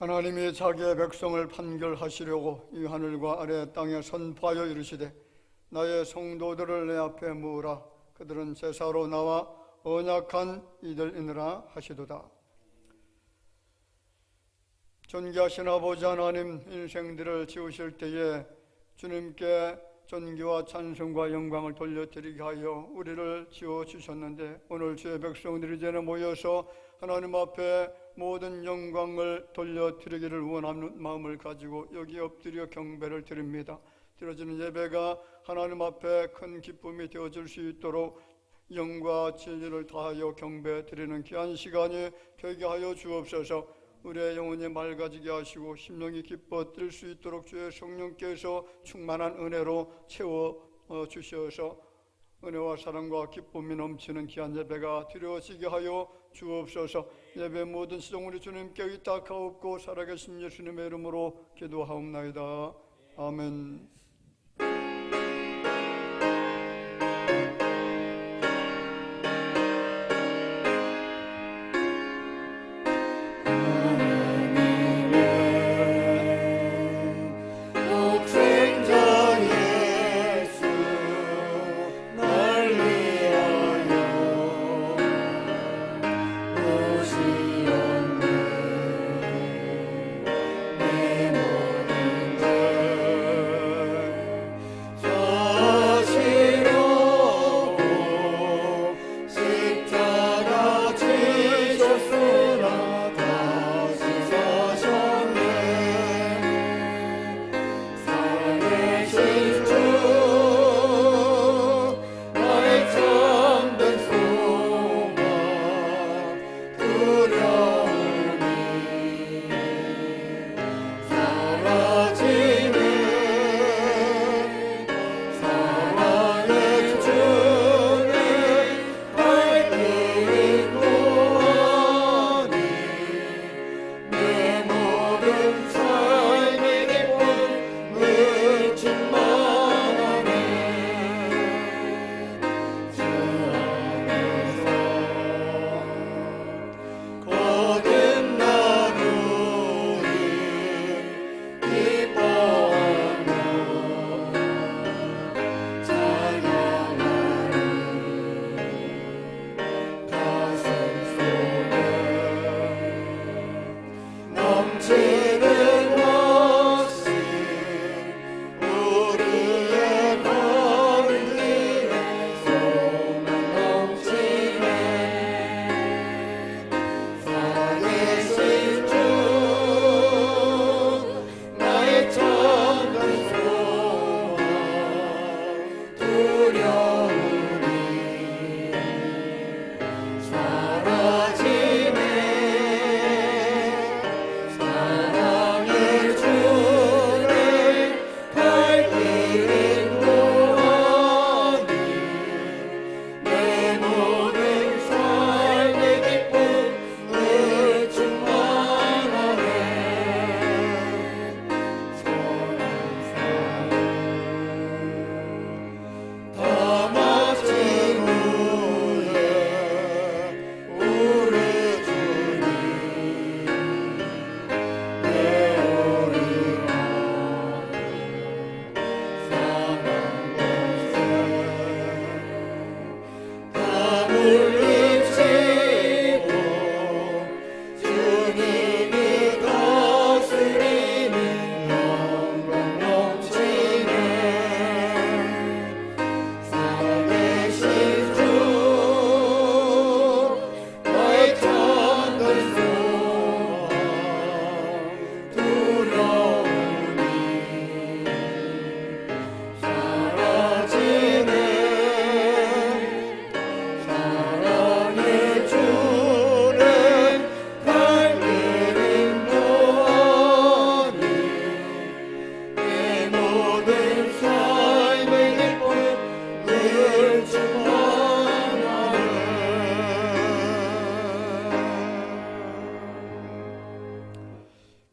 하나님이 자기의 백성을 판결하시려고 이 하늘과 아래 땅에 선포하여 이르시되 나의 성도들을 내 앞에 모으라. 그들은 제사로 나와 언약한 이들이니라 하시도다. 존귀하신 아버지 하나님, 인생들을 지으실 때에 주님께 존귀와 찬송과 영광을 돌려드리게 하여 우리를 지어주셨는데, 오늘 주의 백성들이 이제는 모여서 하나님 앞에 모든 영광을 돌려드리기를 원하는 마음을 가지고 여기 엎드려 경배를 드립니다. 드려지는 예배가 하나님 앞에 큰 기쁨이 되어줄 수 있도록 영과 진리를 다하여 경배 드리는 귀한 시간이 되게 하여 주옵소서. 우리의 영혼이 맑아지게 하시고 심령이 기뻐 뛸 수 있도록 주의 성령께서 충만한 은혜로 채워 주셔서 은혜와 사랑과 기쁨이 넘치는 귀한 예배가 드려지게 하여 주옵소서. 예배 모든 시종 우리 주님께 의탁하옵고 살아계신 예수님의 이름으로 기도하옵나이다. 아멘.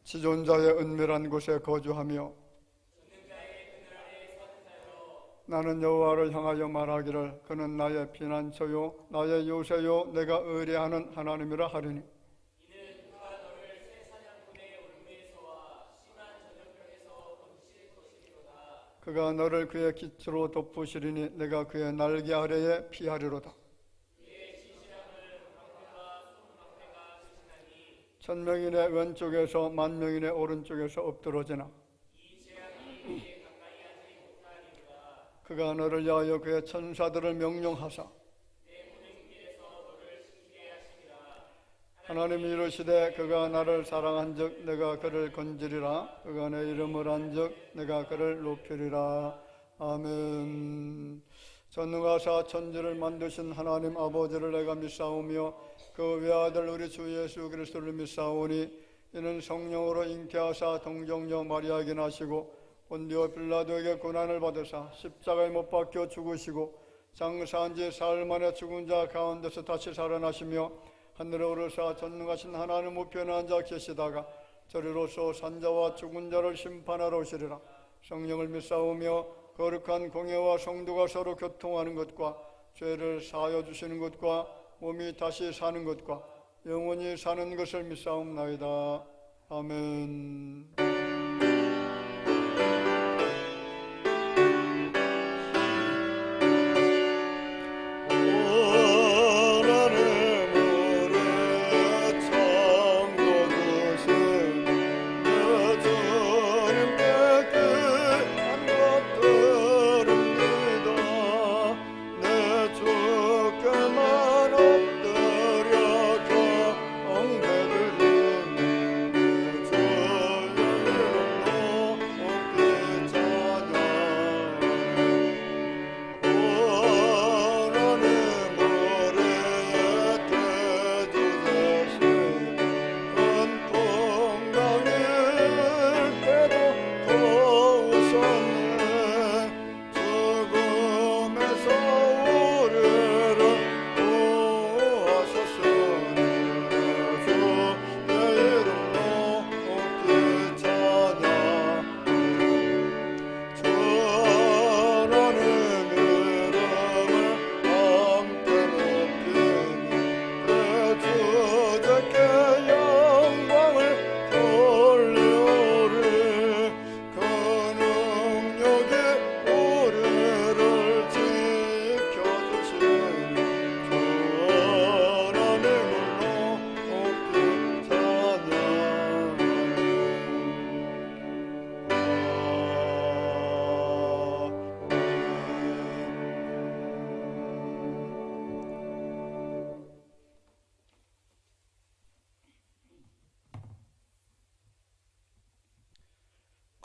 지존자의 은밀한 곳에 거주하며 나는 여호와를 향하여 말하기를 그는 나의 피난처요 나의 요새요 내가 의뢰하는 하나님이라 하리니 그가 너를 그의 깃으로 덮으시리니 내가 그의 날개 아래에 피하리로다. 천명인의 왼쪽에서 만명인의 오른쪽에서 엎드러지나 그가 너를 위하여 그의 천사들을 명령하사 하나님이 이르시되 그가 나를 사랑한즉 내가 그를 건지리라. 그가 내 이름을 안즉 내가 그를 높이리라. 아멘. 전능하사 천지를 만드신 하나님 아버지를 내가 믿사오며 그 외아들 우리 주 예수 그리스도를 믿사오니 이는 성령으로 잉태하사 동정녀 마리아에게 나시고 본디오 빌라도에게 고난을 받으사 십자가에 못 박혀 죽으시고 장사한 지 사흘 만에 죽은 자 가운데서 다시 살아나시며 하늘에 오르사 전능하신 하나님 우편에 앉아 계시다가 저리로서 산자와 죽은 자를 심판하러 오시리라. 성령을 믿사오며 거룩한 공예와 성도가 서로 교통하는 것과 죄를 사하여 주시는 것과 몸이 다시 사는 것과 영원히 사는 것을 믿사옵나이다. 아멘.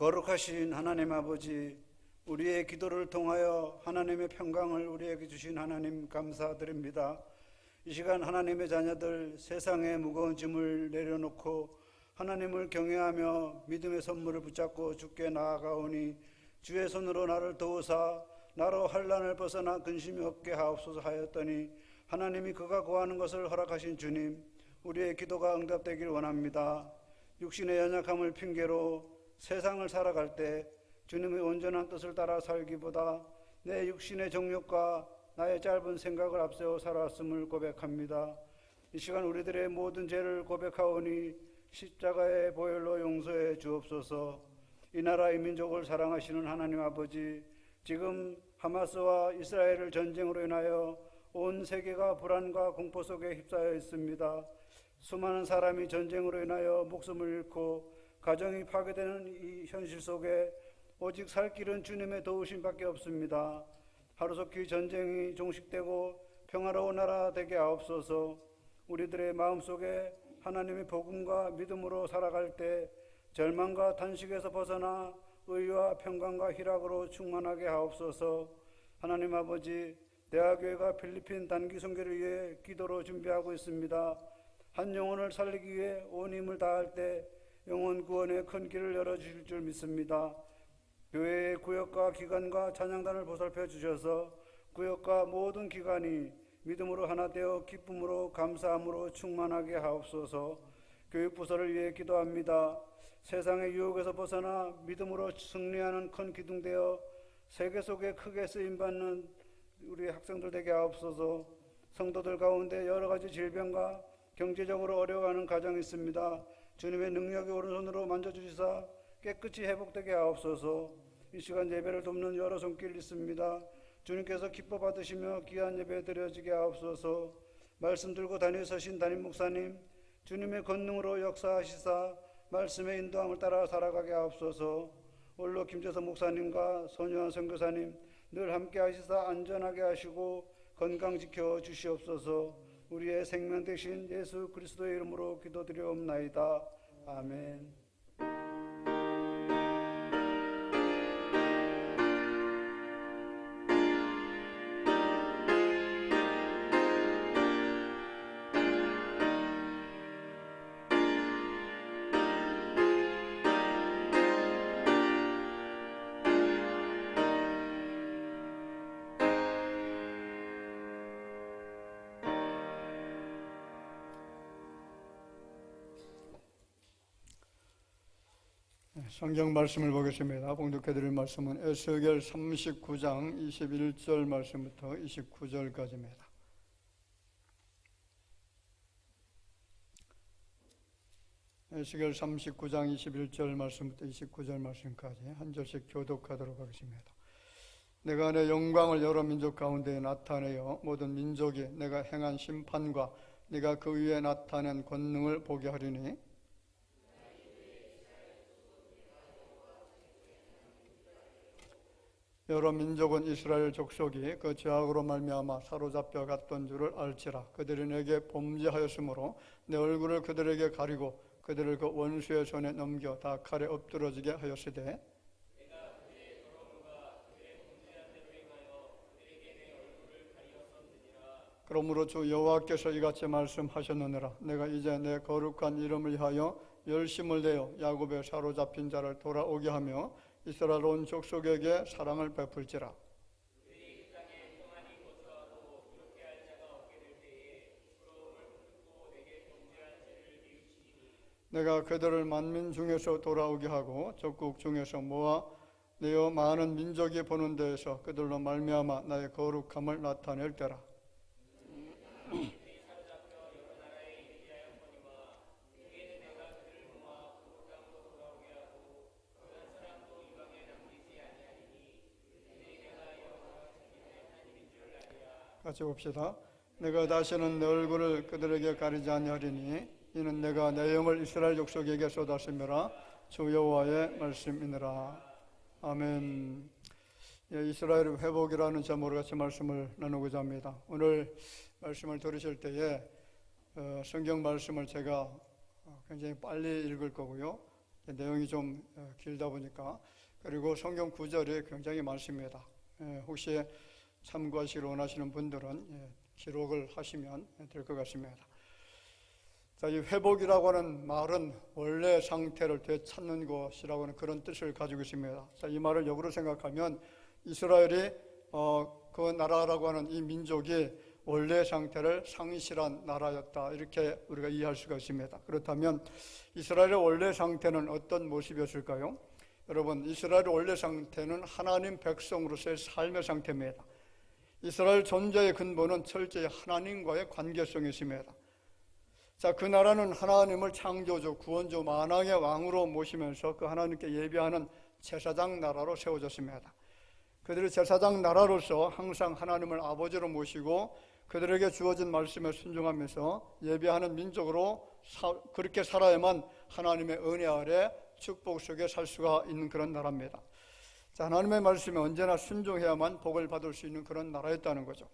거룩하신 하나님 아버지, 우리의 기도를 통하여 하나님의 평강을 우리에게 주신 하나님 감사드립니다. 이 시간 하나님의 자녀들 세상의 무거운 짐을 내려놓고 하나님을 경외하며 믿음의 선물을 붙잡고 주께 나아가오니 주의 손으로 나를 도우사 나로 환난을 벗어나 근심이 없게 하옵소서 하였더니 하나님이 그가 구하는 것을 허락하신 주님, 우리의 기도가 응답되길 원합니다. 육신의 연약함을 핑계로 세상을 살아갈 때 주님의 온전한 뜻을 따라 살기보다 내 육신의 정욕과 나의 짧은 생각을 앞세워 살아왔음을 고백합니다. 이 시간 우리들의 모든 죄를 고백하오니 십자가의 보혈로 용서해 주옵소서. 이 나라 이 민족을 사랑하시는 하나님 아버지, 지금 하마스와 이스라엘을 전쟁으로 인하여 온 세계가 불안과 공포 속에 휩싸여 있습니다. 수많은 사람이 전쟁으로 인하여 목숨을 잃고 가정이 파괴되는 이 현실 속에 오직 살 길은 주님의 도우심밖에 없습니다. 하루속히 전쟁이 종식되고 평화로운 나라 되게 하옵소서. 우리들의 마음속에 하나님의 복음과 믿음으로 살아갈 때 절망과 단식에서 벗어나 의와 평강과 희락으로 충만하게 하옵소서. 하나님 아버지, 대화교회가 필리핀 단기 선교를 위해 기도로 준비하고 있습니다. 한 영혼을 살리기 위해 온 힘을 다할 때 영혼 구원의 큰 길을 열어주실 줄 믿습니다. 교회의 구역과 기관과 찬양단을 보살펴 주셔서 구역과 모든 기관이 믿음으로 하나 되어 기쁨으로 감사함으로 충만하게 하옵소서. 교육부서를 위해 기도합니다. 세상의 유혹에서 벗어나 믿음으로 승리하는 큰 기둥 되어 세계 속에 크게 쓰임받는 우리 학생들 되게 하옵소서. 성도들 가운데 여러 가지 질병과 경제적으로 어려워하는 가정이 있습니다. 주님의 능력의 오른손으로 만져주시사 깨끗이 회복되게 하옵소서. 이 시간 예배를 돕는 여러 손길 있습니다. 주님께서 기뻐 받으시며 귀한 예배 드려지게 하옵소서. 말씀 들고 다니서신 담임 목사님, 주님의 권능으로 역사하시사 말씀의 인도함을 따라 살아가게 하옵소서. 홀로 김재선 목사님과 손유한 선교사님 늘 함께 하시사 안전하게 하시고 건강 지켜 주시옵소서. 우리의 생명 되신 예수 그리스도의 이름으로 기도드리옵나이다. 아멘. 성경 말씀을 보겠습니다. 봉독해드릴 말씀은 에스겔 39장 21절 말씀부터 29절까지입니다. 에스겔 39장 21절 말씀부터 29절 말씀까지 한 절씩 교독하도록 하겠습니다. 내가 내 영광을 여러 민족 가운데 나타내어 모든 민족이 내가 행한 심판과 네가 그 위에 나타낸 권능을 보게 하리니 여러 민족은 이스라엘 족속이 그 죄악으로 말미암아 사로잡혀 갔던 줄을 알지라. 그들이 내게 범죄하였으므로 내 얼굴을 그들에게 가리고 그들을 그 원수의 손에 넘겨 다 칼에 엎드러지게 하였으되 그러므로 주 여호와께서 이같이 말씀하셨느니라. 내가 이제 내 거룩한 이름을 위하여 열심을 내어 야곱의 사로잡힌 자를 돌아오게 하며 이스라엘 온 족속에게 사랑을 베풀지라. 내가 그들을 만민 중에서 돌아오게 하고 적국 중에서 모아 내어 많은 민족이 보는 데에서 그들로 말미암아 나의 거룩함을 나타낼 때라. 같이 봅시다. 내가 다시는 내 얼굴을 그들에게 가리지 아니하리니 이는 내가 내 영을 이스라엘 족속에게 쏟았음이라. 주 여호와의 말씀이니라. 아멘. 예, 이스라엘 회복이라는 제목으로 같이 말씀을 나누고자 합니다. 오늘 말씀을 들으실 때에 성경 말씀을 제가 굉장히 빨리 읽을 거고요. 내용이 좀 길다 보니까 그리고 성경 구절이 굉장히 많습니다. 혹시 참고하시기를 원하시는 분들은 기록을 하시면 될 것 같습니다. 자, 이 회복이라고 하는 말은 원래 상태를 되찾는 것이라고 하는 그런 뜻을 가지고 있습니다. 자, 이 말을 역으로 생각하면 이스라엘이 그 나라라고 하는 이 민족이 원래 상태를 상실한 나라였다, 이렇게 우리가 이해할 수가 있습니다. 그렇다면 이스라엘의 원래 상태는 어떤 모습이었을까요? 여러분, 이스라엘의 원래 상태는 하나님 백성으로서의 삶의 상태입니다. 이스라엘 존재의 근본은 철저히 하나님과의 관계성이 있습니다. 자, 그 나라는 하나님을 창조주, 구원주, 만왕의 왕으로 모시면서 그 하나님께 예배하는 제사장 나라로 세워졌습니다. 그들이 제사장 나라로서 항상 하나님을 아버지로 모시고 그들에게 주어진 말씀에 순종하면서 예배하는 민족으로 그렇게 살아야만 하나님의 은혜 아래 축복 속에 살 수가 있는 그런 나라입니다. 자, 하나님의 말씀에 언제나 순종해야만 복을 받을 수 있는 그런 나라였다는 거죠.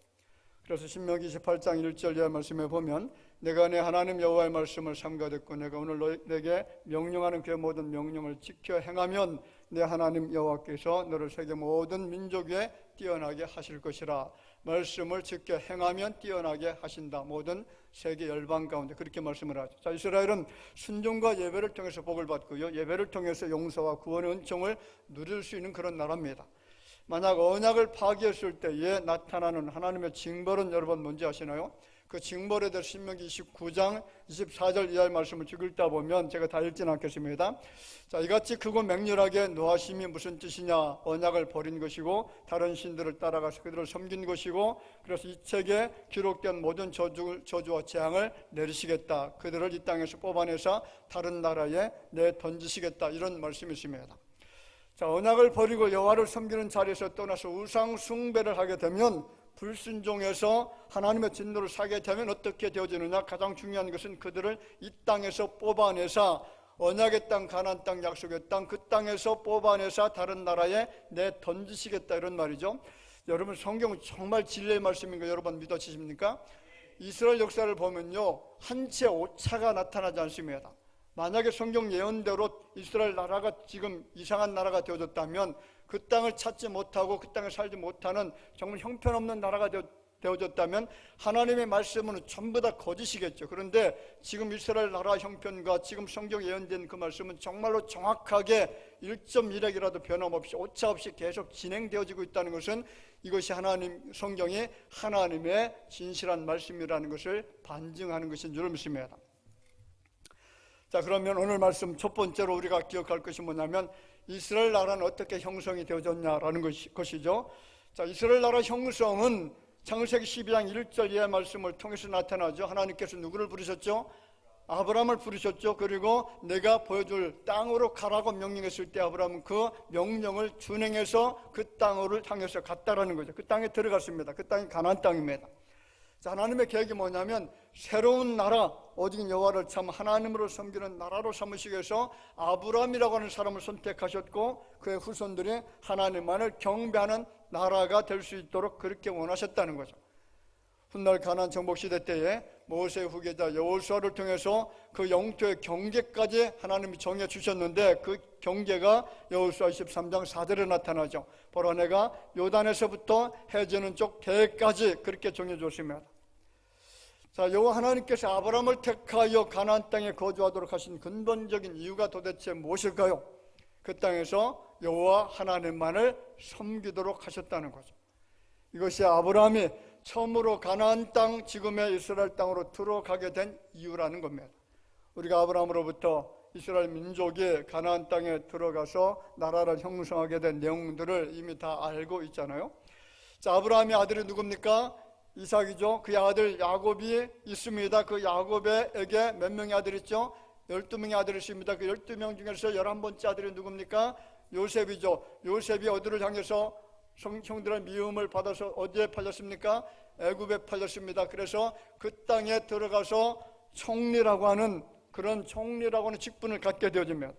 그래서 신명기 28장 1절 이하 말씀에 보면 내가 내 하나님 여호와의 말씀을 삼가듣고 내가 오늘 내게 명령하는 그 모든 명령을 지켜 행하면 내 하나님 여호와께서 너를 세계 모든 민족 위에 뛰어나게 하실 것이라. 말씀을 지켜 행하면 뛰어나게 하신다. 모든 세계 열방 가운데 그렇게 말씀을 하죠. 자, 이스라엘은 순종과 예배를 통해서 복을 받고요, 예배를 통해서 용서와 구원의 은총을 누릴 수 있는 그런 나라입니다. 만약 언약을 파기했을 때에 나타나는 하나님의 징벌은 여러분 뭔지 아시나요? 그 징벌에 대해서 신명기 29장 24절 이하의 말씀을 쭉 읽다 보면 제가 다 읽지는 않겠습니다. 자, 이같이 크고 맹렬하게 노하심이 무슨 뜻이냐? 언약을 버린 것이고 다른 신들을 따라가서 그들을 섬긴 것이고, 그래서 이 책에 기록된 모든 저주와 재앙을 내리시겠다. 그들을 이 땅에서 뽑아내서 다른 나라에 내던지시겠다. 이런 말씀이 있습니다. 자, 언약을 버리고 여호와를 섬기는 자리에서 떠나서 우상 숭배를 하게 되면, 불순종해서 하나님의 진노를 사게 되면 어떻게 되어지느냐? 가장 중요한 것은 그들을 이 땅에서 뽑아내서 언약의 땅, 가나안 땅, 약속의 땅, 그 땅에서 뽑아내서 다른 나라에 내던지시겠다, 이런 말이죠. 여러분, 성경은 정말 진리의 말씀인 거 여러분 믿어지십니까? 이스라엘 역사를 보면요, 한 채 오차가 나타나지 않습니다. 만약에 성경 예언대로 이스라엘 나라가 지금 이상한 나라가 되어졌다면, 그 땅을 찾지 못하고 그 땅에 살지 못하는 정말 형편없는 나라가 되어졌다면 하나님의 말씀은 전부 다 거짓이겠죠. 그런데 지금 이스라엘 나라 형편과 지금 성경 예언된 그 말씀은 정말로 정확하게 1.1핵이라도 변함없이 오차 없이 계속 진행되어지고 있다는 것은, 이것이 하나님, 성경이 하나님의 진실한 말씀이라는 것을 반증하는 것인 줄 믿습니다. 자, 그러면 오늘 말씀 첫 번째로 우리가 기억할 것이 뭐냐면, 이스라엘 나라는 어떻게 형성이 되어졌냐라는 것이죠. 자, 이스라엘 나라 형성은 창세기 12장 1절 이하의 말씀을 통해서 나타나죠. 하나님께서 누구를 부르셨죠? 아브라함을 부르셨죠. 그리고 내가 보여줄 땅으로 가라고 명령했을 때 아브라함은 그 명령을 준행해서 그 땅으로 향해서 갔다라는 거죠. 그 땅에 들어갔습니다. 그 땅이 가나안 땅입니다. 자, 하나님의 계획이 뭐냐면, 새로운 나라, 오직 여호와를 참 하나님으로 섬기는 나라로 삼으시기 위해서 아브라함이라고 하는 사람을 선택하셨고, 그의 후손들이 하나님만을 경배하는 나라가 될 수 있도록 그렇게 원하셨다는 거죠. 훗날 가나안 정복 시대 때에 모세의 후계자 여호수아를 통해서 그 영토의 경계까지 하나님이 정해 주셨는데, 그 경계가 여호수아 23장 4절에 나타나죠. 보라, 내가 요단에서부터 해지는 쪽 대까지 그렇게 정해 줬습니다. 자, 여호와 하나님께서 아브라함을 택하여 가나안 땅에 거주하도록 하신 근본적인 이유가 도대체 무엇일까요? 그 땅에서 여호와 하나님만을 섬기도록 하셨다는 거죠. 이것이 아브라함이 처음으로 가나안 땅, 지금의 이스라엘 땅으로 들어가게 된 이유라는 겁니다. 우리가 아브라함으로부터 이스라엘 민족이 가나안 땅에 들어가서 나라를 형성하게 된 내용들을 이미 다 알고 있잖아요. 자, 아브라함의 아들이 누굽니까? 이삭이죠. 그의 아들 야곱이 있습니다. 그 야곱에게 몇 명의 아들이 있죠? 12명의 아들이 있습니다. 그 12명 중에서 11번째 아들이 누굽니까? 요셉이죠. 요셉이 어디를 향해서 형들의 미움을 받아서 어디에 팔렸습니까? 애굽에 팔렸습니다. 그래서 그 땅에 들어가서 총리라고 하는, 그런 총리라고 하는 직분을 갖게 되어집니다.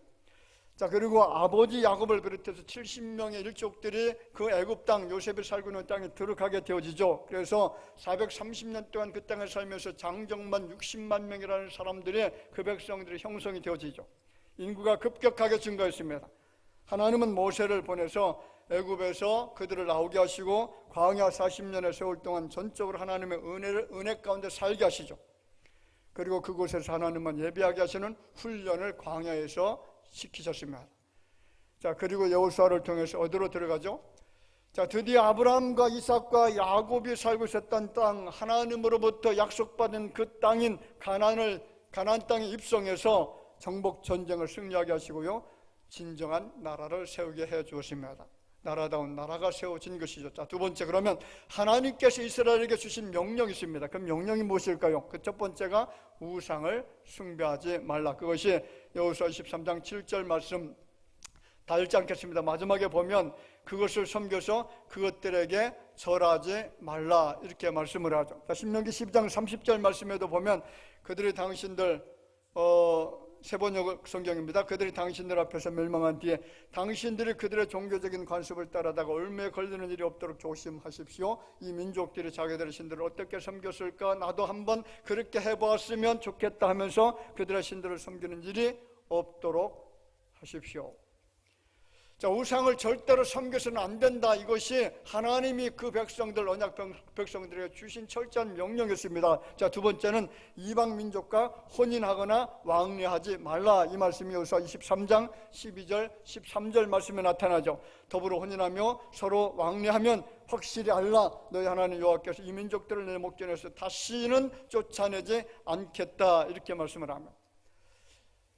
자, 그리고 아버지 야곱을 비롯해서 70명의 일족들이 그 애굽 땅, 요셉이 살고 있는 땅에 들어가게 되어지죠. 그래서 430년 동안 그 땅에 살면서 장정만 60만 명이라는 사람들이, 그 백성들이 형성이 되어지죠. 인구가 급격하게 증가했습니다. 하나님은 모세를 보내서 애굽에서 그들을 나오게 하시고 광야 40년의 세월 동안 전적으로 하나님의 은혜 가운데 살게 하시죠. 그리고 그곳에서 하나님만 예비하게 하시는 훈련을 광야에서 시키셨습니다. 자, 그리고 여호수아를 통해서 어디로 들어가죠? 자, 드디어 아브라함과 이삭과 야곱이 살고 있었던 땅, 하나님으로부터 약속받은 그 땅인 가나안 땅에 입성해서 정복 전쟁을 승리하게 하시고요, 진정한 나라를 세우게 해 주었습니다. 나라다운 나라가 세워진 것이죠. 자, 두 번째, 그러면 하나님께서 이스라엘에게 주신 명령이 있습니다. 그 명령이 무엇일까요? 그 첫 번째가 우상을 숭배하지 말라. 그것이 여호수아 23장 7절 말씀 다 읽지 않겠습니다. 마지막에 보면 그것을 섬겨서 그것들에게 절하지 말라, 이렇게 말씀을 하죠. 자, 신명기 12장 30절 말씀에도 보면 그들이 당신들 세번역 성경입니다. 그들이 당신들 앞에서 멸망한 뒤에 당신들이 그들의 종교적인 관습을 따라다가 올무에 걸리는 일이 없도록 조심하십시오. 이 민족들이 자기들의 신들을 어떻게 섬겼을까, 나도 한번 그렇게 해보았으면 좋겠다 하면서 그들의 신들을 섬기는 일이 없도록 하십시오. 자, 우상을 절대로 섬겨서는 안 된다. 이것이 하나님이 그 백성들, 언약 백성들에게 주신 철저한 명령이었습니다. 자, 두 번째는 이방 민족과 혼인하거나 왕래하지 말라. 이 말씀이 여호수아 23장 12절 13절 말씀에 나타나죠. 더불어 혼인하며 서로 왕래하면 확실히 알라, 너희 하나님 여호와께서 이 민족들을 내 목전에서 다시는 쫓아내지 않겠다, 이렇게 말씀을 합니다.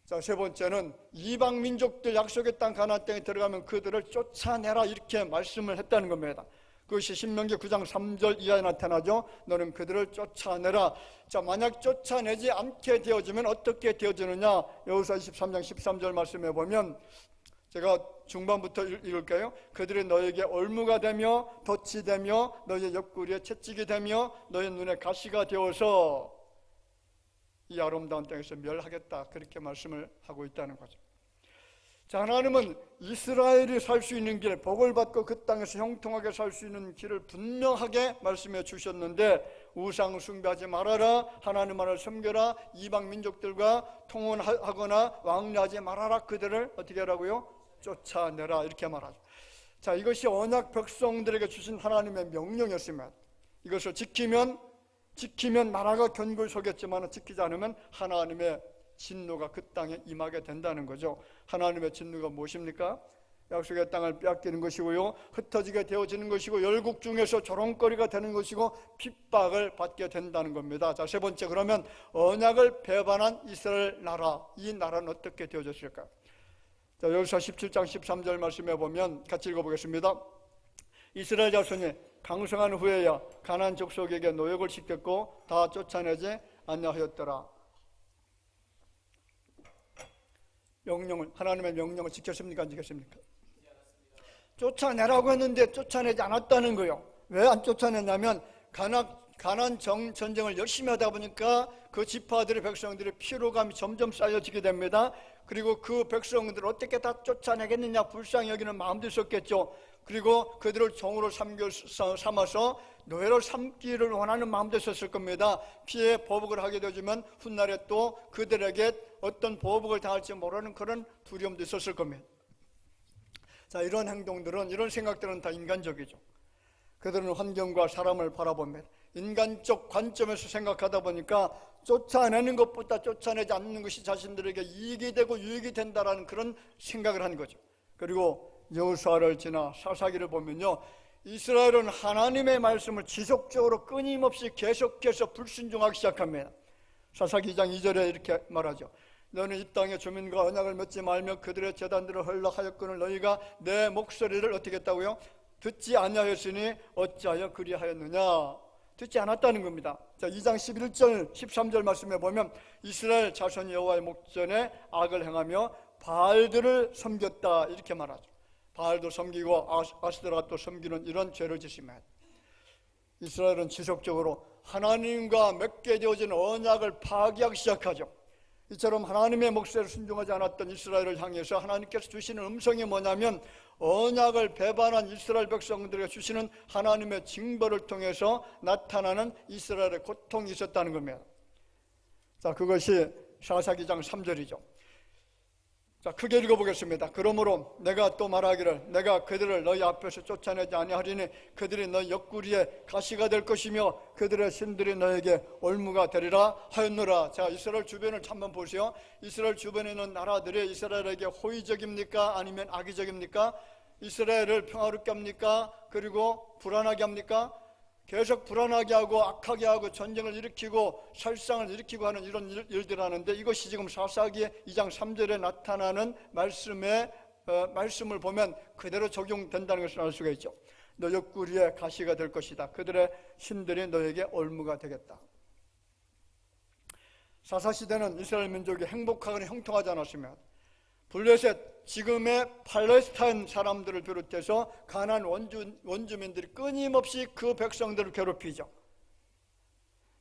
자, 세 번째는 이방 민족들, 약속의 땅 가나안 땅에 들어가면 그들을 쫓아내라, 이렇게 말씀을 했다는 겁니다. 그것이 신명기 9장 3절 이하에 나타나죠. 너는 그들을 쫓아내라. 자, 만약 쫓아내지 않게 되어지면 어떻게 되어지느냐? 여호수아 23장 13절 말씀에 보면, 제가 중반부터 읽을까요? 그들이 너에게 올무가 되며 덫이 되며 너의 옆구리에 채찍이 되며 너의 눈에 가시가 되어서 이 아름다운 땅에서 멸하겠다, 그렇게 말씀을 하고 있다는 거죠. 자, 하나님은 이스라엘이 살 수 있는 길, 복을 받고 그 땅에서 형통하게 살 수 있는 길을 분명하게 말씀해 주셨는데, 우상 숭배하지 말아라, 하나님 말을 섬겨라, 이방 민족들과 통혼하거나 왕래하지 말아라, 그들을 어떻게 하라고요? 쫓아내라, 이렇게 말하죠. 자, 이것이 언약 백성들에게 주신 하나님의 명령이었으면, 이것을 지키면 나라가 견고히 서겠지만 지키지 않으면 하나님의 진노가 그 땅에 임하게 된다는 거죠. 하나님의 진노가 무엇입니까? 약속의 땅을 빼앗기는 것이고요, 흩어지게 되어지는 것이고, 열국 중에서 조롱거리가 되는 것이고, 핍박을 받게 된다는 겁니다. 자, 세 번째, 그러면 언약을 배반한 이스라엘 나라, 이 나라는 어떻게 되어졌을까? 자, 여기서 17장 13절 말씀해 보면 같이 읽어보겠습니다. 이스라엘 자손이 강성한 후에야 가나안 족속에게 노역을 시켰고 다 쫓아내지 아니하였더라. 하나님의 명령을 지켰습니까? 안 지켰습니까? 쫓아내라고 했는데 쫓아내지 않았다는 거예요. 왜 안 쫓아냈냐면 가나안 전쟁을 열심히 하다 보니까 그 지파들의 백성들의 피로감이 점점 쌓여지게 됩니다. 그리고 그 백성들을 어떻게 다 쫓아내겠느냐 불쌍히 여기는 마음도 있었겠죠. 그리고 그들을 종으로 삼아서 노예로 삼기를 원하는 마음도 있었을 겁니다. 피해 보복을 하게 되지만 훗날에 또 그들에게 어떤 보복을 당할지 모르는 그런 두려움도 있었을 겁니다. 자, 이런 행동들은, 이런 생각들은 다 인간적이죠. 그들은 환경과 사람을 바라봅니다. 인간적 관점에서 생각하다 보니까 쫓아내는 것보다 쫓아내지 않는 것이 자신들에게 이익이 되고 유익이 된다라는 그런 생각을 한 거죠. 그리고 여호수아를 지나 사사기를 보면요, 이스라엘은 하나님의 말씀을 지속적으로 끊임없이 계속해서 불순종하기 시작합니다. 사사기 2장 2절에 이렇게 말하죠. 너는 이 땅의 주민과 언약을 맺지 말며 그들의 제단들을 헐락하였거늘 너희가 내 목소리를 어떻게 했다고요? 듣지 아니하였으니 어찌하여 그리하였느냐. 듣지 않았다는 겁니다. 자, 2장 11절 13절 말씀에 보면 이스라엘 자손이 여호와의 목전에 악을 행하며 바알들을 섬겼다, 이렇게 말하죠. 바알도 섬기고 아스데라도 섬기는 이런 죄를 지으면 이스라엘은 지속적으로 하나님과 맺게 되어진 언약을 파기하기 시작하죠. 이처럼 하나님의 목소리를 순종하지 않았던 이스라엘을 향해서 하나님께서 주시는 음성이 뭐냐면 언약을 배반한 이스라엘 백성들에게 주시는 하나님의 징벌을 통해서 나타나는 이스라엘의 고통이 있었다는 겁니다. 자, 그것이 사사기장 3절이죠. 자, 크게 읽어보겠습니다. 그러므로 내가 또 말하기를 내가 그들을 너희 앞에서 쫓아내지 아니하리니 그들이 너희 옆구리에 가시가 될 것이며 그들의 신들이 너에게 올무가 되리라 하였노라. 자, 이스라엘 주변을 한번 보세요. 이스라엘 주변에 있는 나라들이 이스라엘에게 호의적입니까? 아니면 악의적입니까? 이스라엘을 평화롭게 합니까? 그리고 불안하게 합니까? 계속 불안하게 하고 악하게 하고 전쟁을 일으키고 살상을 일으키고 하는 이런 일들을 하는데, 이것이 지금 사사기 2장 3절에 나타나는 말씀을 보면 그대로 적용된다는 것을 알 수가 있죠. 너 옆구리에 가시가 될 것이다. 그들의 신들이 너에게 올무가 되겠다. 사사시대는 이스라엘 민족이 행복하거나 형통하지 않았으면 블레셋, 지금의 팔레스타인 사람들을 비롯해서 가나안 원주민들이 끊임없이 그 백성들을 괴롭히죠.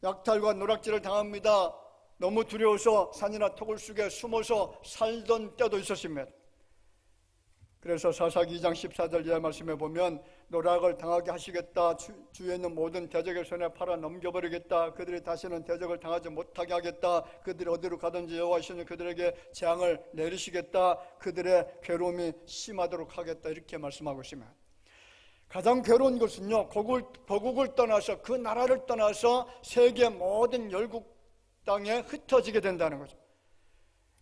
약탈과 노략질을 당합니다. 너무 두려워서 산이나 토굴 속에 숨어서 살던 때도 있었습니다. 그래서 사사기 2장 14절 이하 말씀에 보면 노략을 당하게 하시겠다. 주위에 있는 모든 대적의 손에 팔아 넘겨버리겠다. 그들이 다시는 대적을 당하지 못하게 하겠다. 그들이 어디로 가든지 여호와시는 그들에게 재앙을 내리시겠다. 그들의 괴로움이 심하도록 하겠다. 이렇게 말씀하고 있습니다. 가장 괴로운 것은요, 고국을 떠나서 그 나라를 떠나서 세계 모든 열국 땅에 흩어지게 된다는 거죠.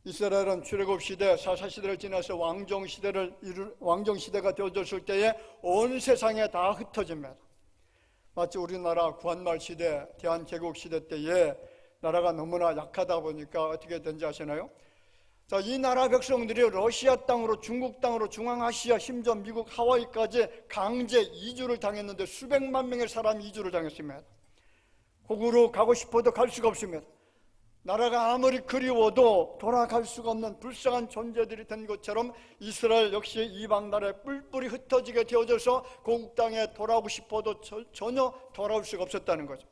이스라엘은 출애굽 시대, 사사 시대를 지나서 왕정 시대가 되어졌을 때에 온 세상에 다 흩어집니다. 마치 우리나라 구한말 시대, 대한제국 시대 때에 나라가 너무나 약하다 보니까 어떻게 된지 아시나요? 자, 이 나라 백성들이 러시아 땅으로, 중국 땅으로, 중앙아시아, 심지어 미국 하와이까지 강제 이주를 당했는데 수백만 명의 사람이 이주를 당했습니다. 거기로 가고 싶어도 갈 수가 없습니다. 나라가 아무리 그리워도 돌아갈 수가 없는 불쌍한 존재들이 된 것처럼 이스라엘 역시 이방 나라에 뿔뿔이 흩어지게 되어져서 고국 땅에 돌아오고 싶어도 전혀 돌아올 수가 없었다는 거죠.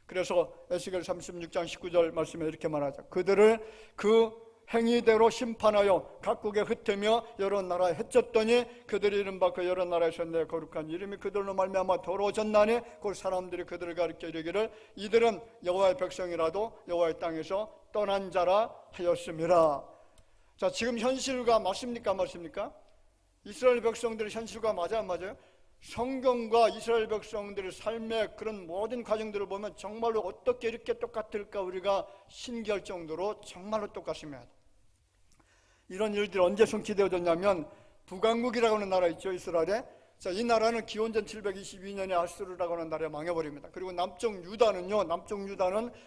그래서 에스겔 36장 19절 말씀에 이렇게 말하죠. 그들을 그 행위대로 심판하여 각국에 흩으며 여러 나라에 흩졌더니 그들이 이른바 그 여러 나라에서 내 거룩한 이름이 그들로 말미암아 더러워졌나니 그 사람들이 그들을 가리켜 이르기를 이들은 여호와의 백성이라도 여호와의 땅에서 떠난 자라 하였음이라. 자, 지금 현실과 맞습니까? 맞습니까? 이스라엘 백성들의 현실과 맞아요? 맞아요? 성경과 이스라엘 백성들의 삶의 그런 모든 과정들을 보면 정말로 어떻게 이렇게 똑같을까 우리가 신기할 정도로 정말로 똑같습니다. 이런 일들이 언제 성취되어졌냐면 북왕국이라고 하는 나라 있죠, 이스라엘에. 자, 이 나라는 기원전 722년에 아수르라고 하는 나라에 망해버립니다. 그리고 남쪽 유다는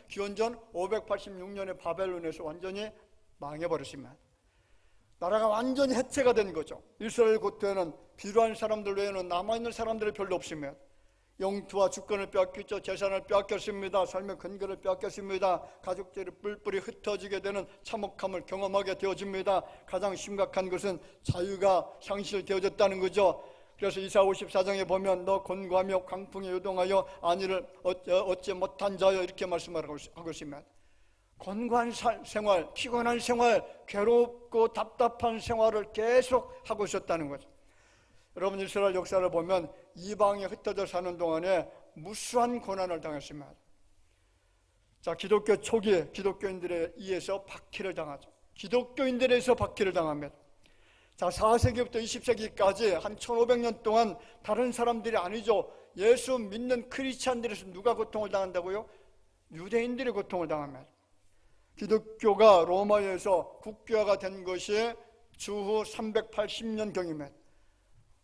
기원전 586년에 바벨론에서 완전히 망해버렸습니다. 나라가 완전히 해체가 된 거죠. 이스라엘 고토에는 필요한 사람들 외에는 남아있는 사람들이 별로 없습니다. 영토와 주권을 빼앗겼죠. 재산을 빼앗겼습니다. 삶의 근거를 빼앗겼습니다. 가족들이 뿔뿔이 흩어지게 되는 참혹함을 경험하게 되어집니다. 가장 심각한 것은 자유가 상실되어졌다는 거죠. 그래서 이사 54장에 보면 너 곤고하며 광풍에 요동하여 안위를 얻지 못한 자여 이렇게 말씀하고 있습니다. 곤고한 생활, 피곤한 생활, 괴롭고 답답한 생활을 계속 하고 있었다는 거죠. 여러분, 이스라엘 역사를 보면 이방에 흩어져 사는 동안에 무수한 고난을 당했습니다. 자, 기독교 초기에 기독교인들에 의해서 박해를 당하죠. 기독교인들에서 박해를 당합니다. 자, 4세기부터 20세기까지 한 1500년 동안 다른 사람들이 아니죠. 예수 믿는 크리스찬들에서 누가 고통을 당한다고요? 유대인들이 고통을 당합니다. 기독교가 로마에서 국교화가 된 것이 주후 380년경입니다.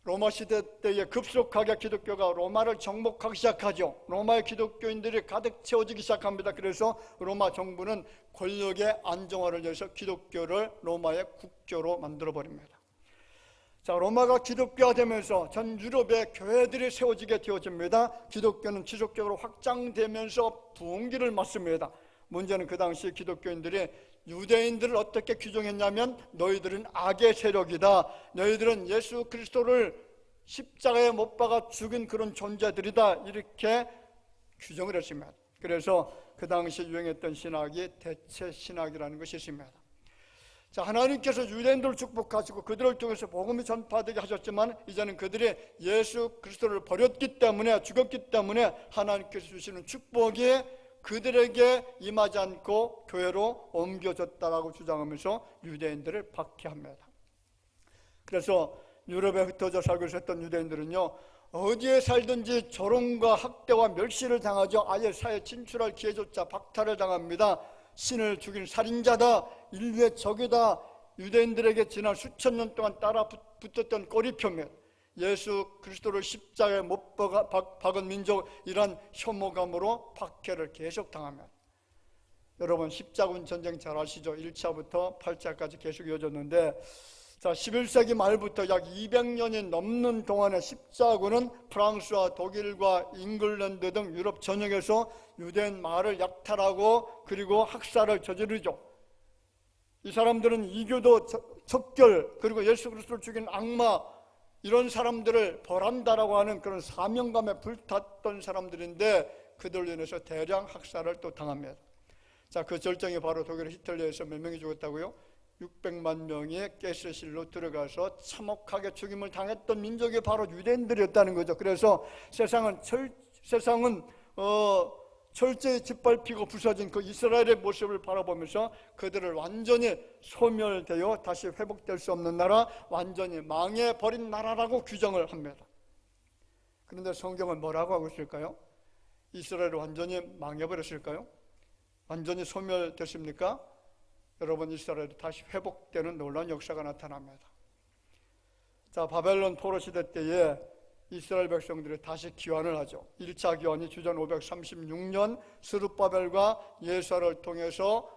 로마 시대 때에 급속하게 기독교가 로마를 정복하기 시작하죠. 로마의 기독교인들이 가득 채워지기 시작합니다. 그래서 로마 정부는 권력의 안정화를 위해서 기독교를 로마의 국교로 만들어버립니다. 자, 로마가 기독교화되면서 전 유럽의 교회들이 세워지게 되어집니다. 기독교는 지속적으로 확장되면서 부흥기를 맞습니다. 문제는 그 당시 기독교인들이 유대인들을 어떻게 규정했냐면 너희들은 악의 세력이다. 너희들은 예수 그리스도를 십자가에 못 박아 죽인 그런 존재들이다. 이렇게 규정을 했습니다. 그래서 그 당시 유행했던 신학이 대체 신학이라는 것이 있습니다. 자, 하나님께서 유대인들을 축복하시고 그들을 통해서 복음이 전파되게 하셨지만 이제는 그들이 예수 그리스도를 버렸기 때문에 죽었기 때문에 하나님께서 주시는 축복이 그들에게 임하지 않고 교회로 옮겨졌다라고 주장하면서 유대인들을 박해합니다. 그래서 유럽에 흩어져 살고 있었던 유대인들은요, 어디에 살든지 조롱과 학대와 멸시를 당하죠. 아예 사회에 진출할 기회조차 박탈을 당합니다. 신을 죽인 살인자다, 인류의 적이다. 유대인들에게 지난 수천 년 동안 따라 붙었던 꼬리표입니다. 예수 그리스도를 십자가에 못 박은 민족, 이런 혐오감으로 박해를 계속 당합니다. 여러분, 십자군 전쟁 잘 아시죠? 1차부터 8차까지 계속 이어졌는데, 자, 11세기 말부터 약 200년이 넘는 동안에 십자군은 프랑스와 독일과 잉글랜드 등 유럽 전역에서 유대인 마을을 약탈하고 그리고 학살을 저지르죠. 이 사람들은 이교도 적결, 그리고 예수 그리스도를 죽인 악마, 이런 사람들을 벌한다라고 하는 그런 사명감에 불탔던 사람들인데 그들로 인해서 대량 학살을 또 당합니다. 자, 그 절정이 바로 독일 히틀러에서 몇 명이 죽었다고요? 600만 명이 가스실로 들어가서 참혹하게 죽임을 당했던 민족이 바로 유대인들이었다는 거죠. 그래서 세상은 철저히 짓밟히고 부서진 그 이스라엘의 모습을 바라보면서 그들을 완전히 소멸되어 다시 회복될 수 없는 나라, 완전히 망해버린 나라라고 규정을 합니다. 그런데 성경은 뭐라고 하고 있을까요? 이스라엘이 완전히 망해버렸을까요? 완전히 소멸됐습니까? 여러분, 이스라엘이 다시 회복되는 놀라운 역사가 나타납니다. 자, 바벨론 포로 시대 때에 이스라엘 백성들이 다시 기환을 하죠. 1차 기환이 주전 536년 스룹바벨과 예수아를 통해서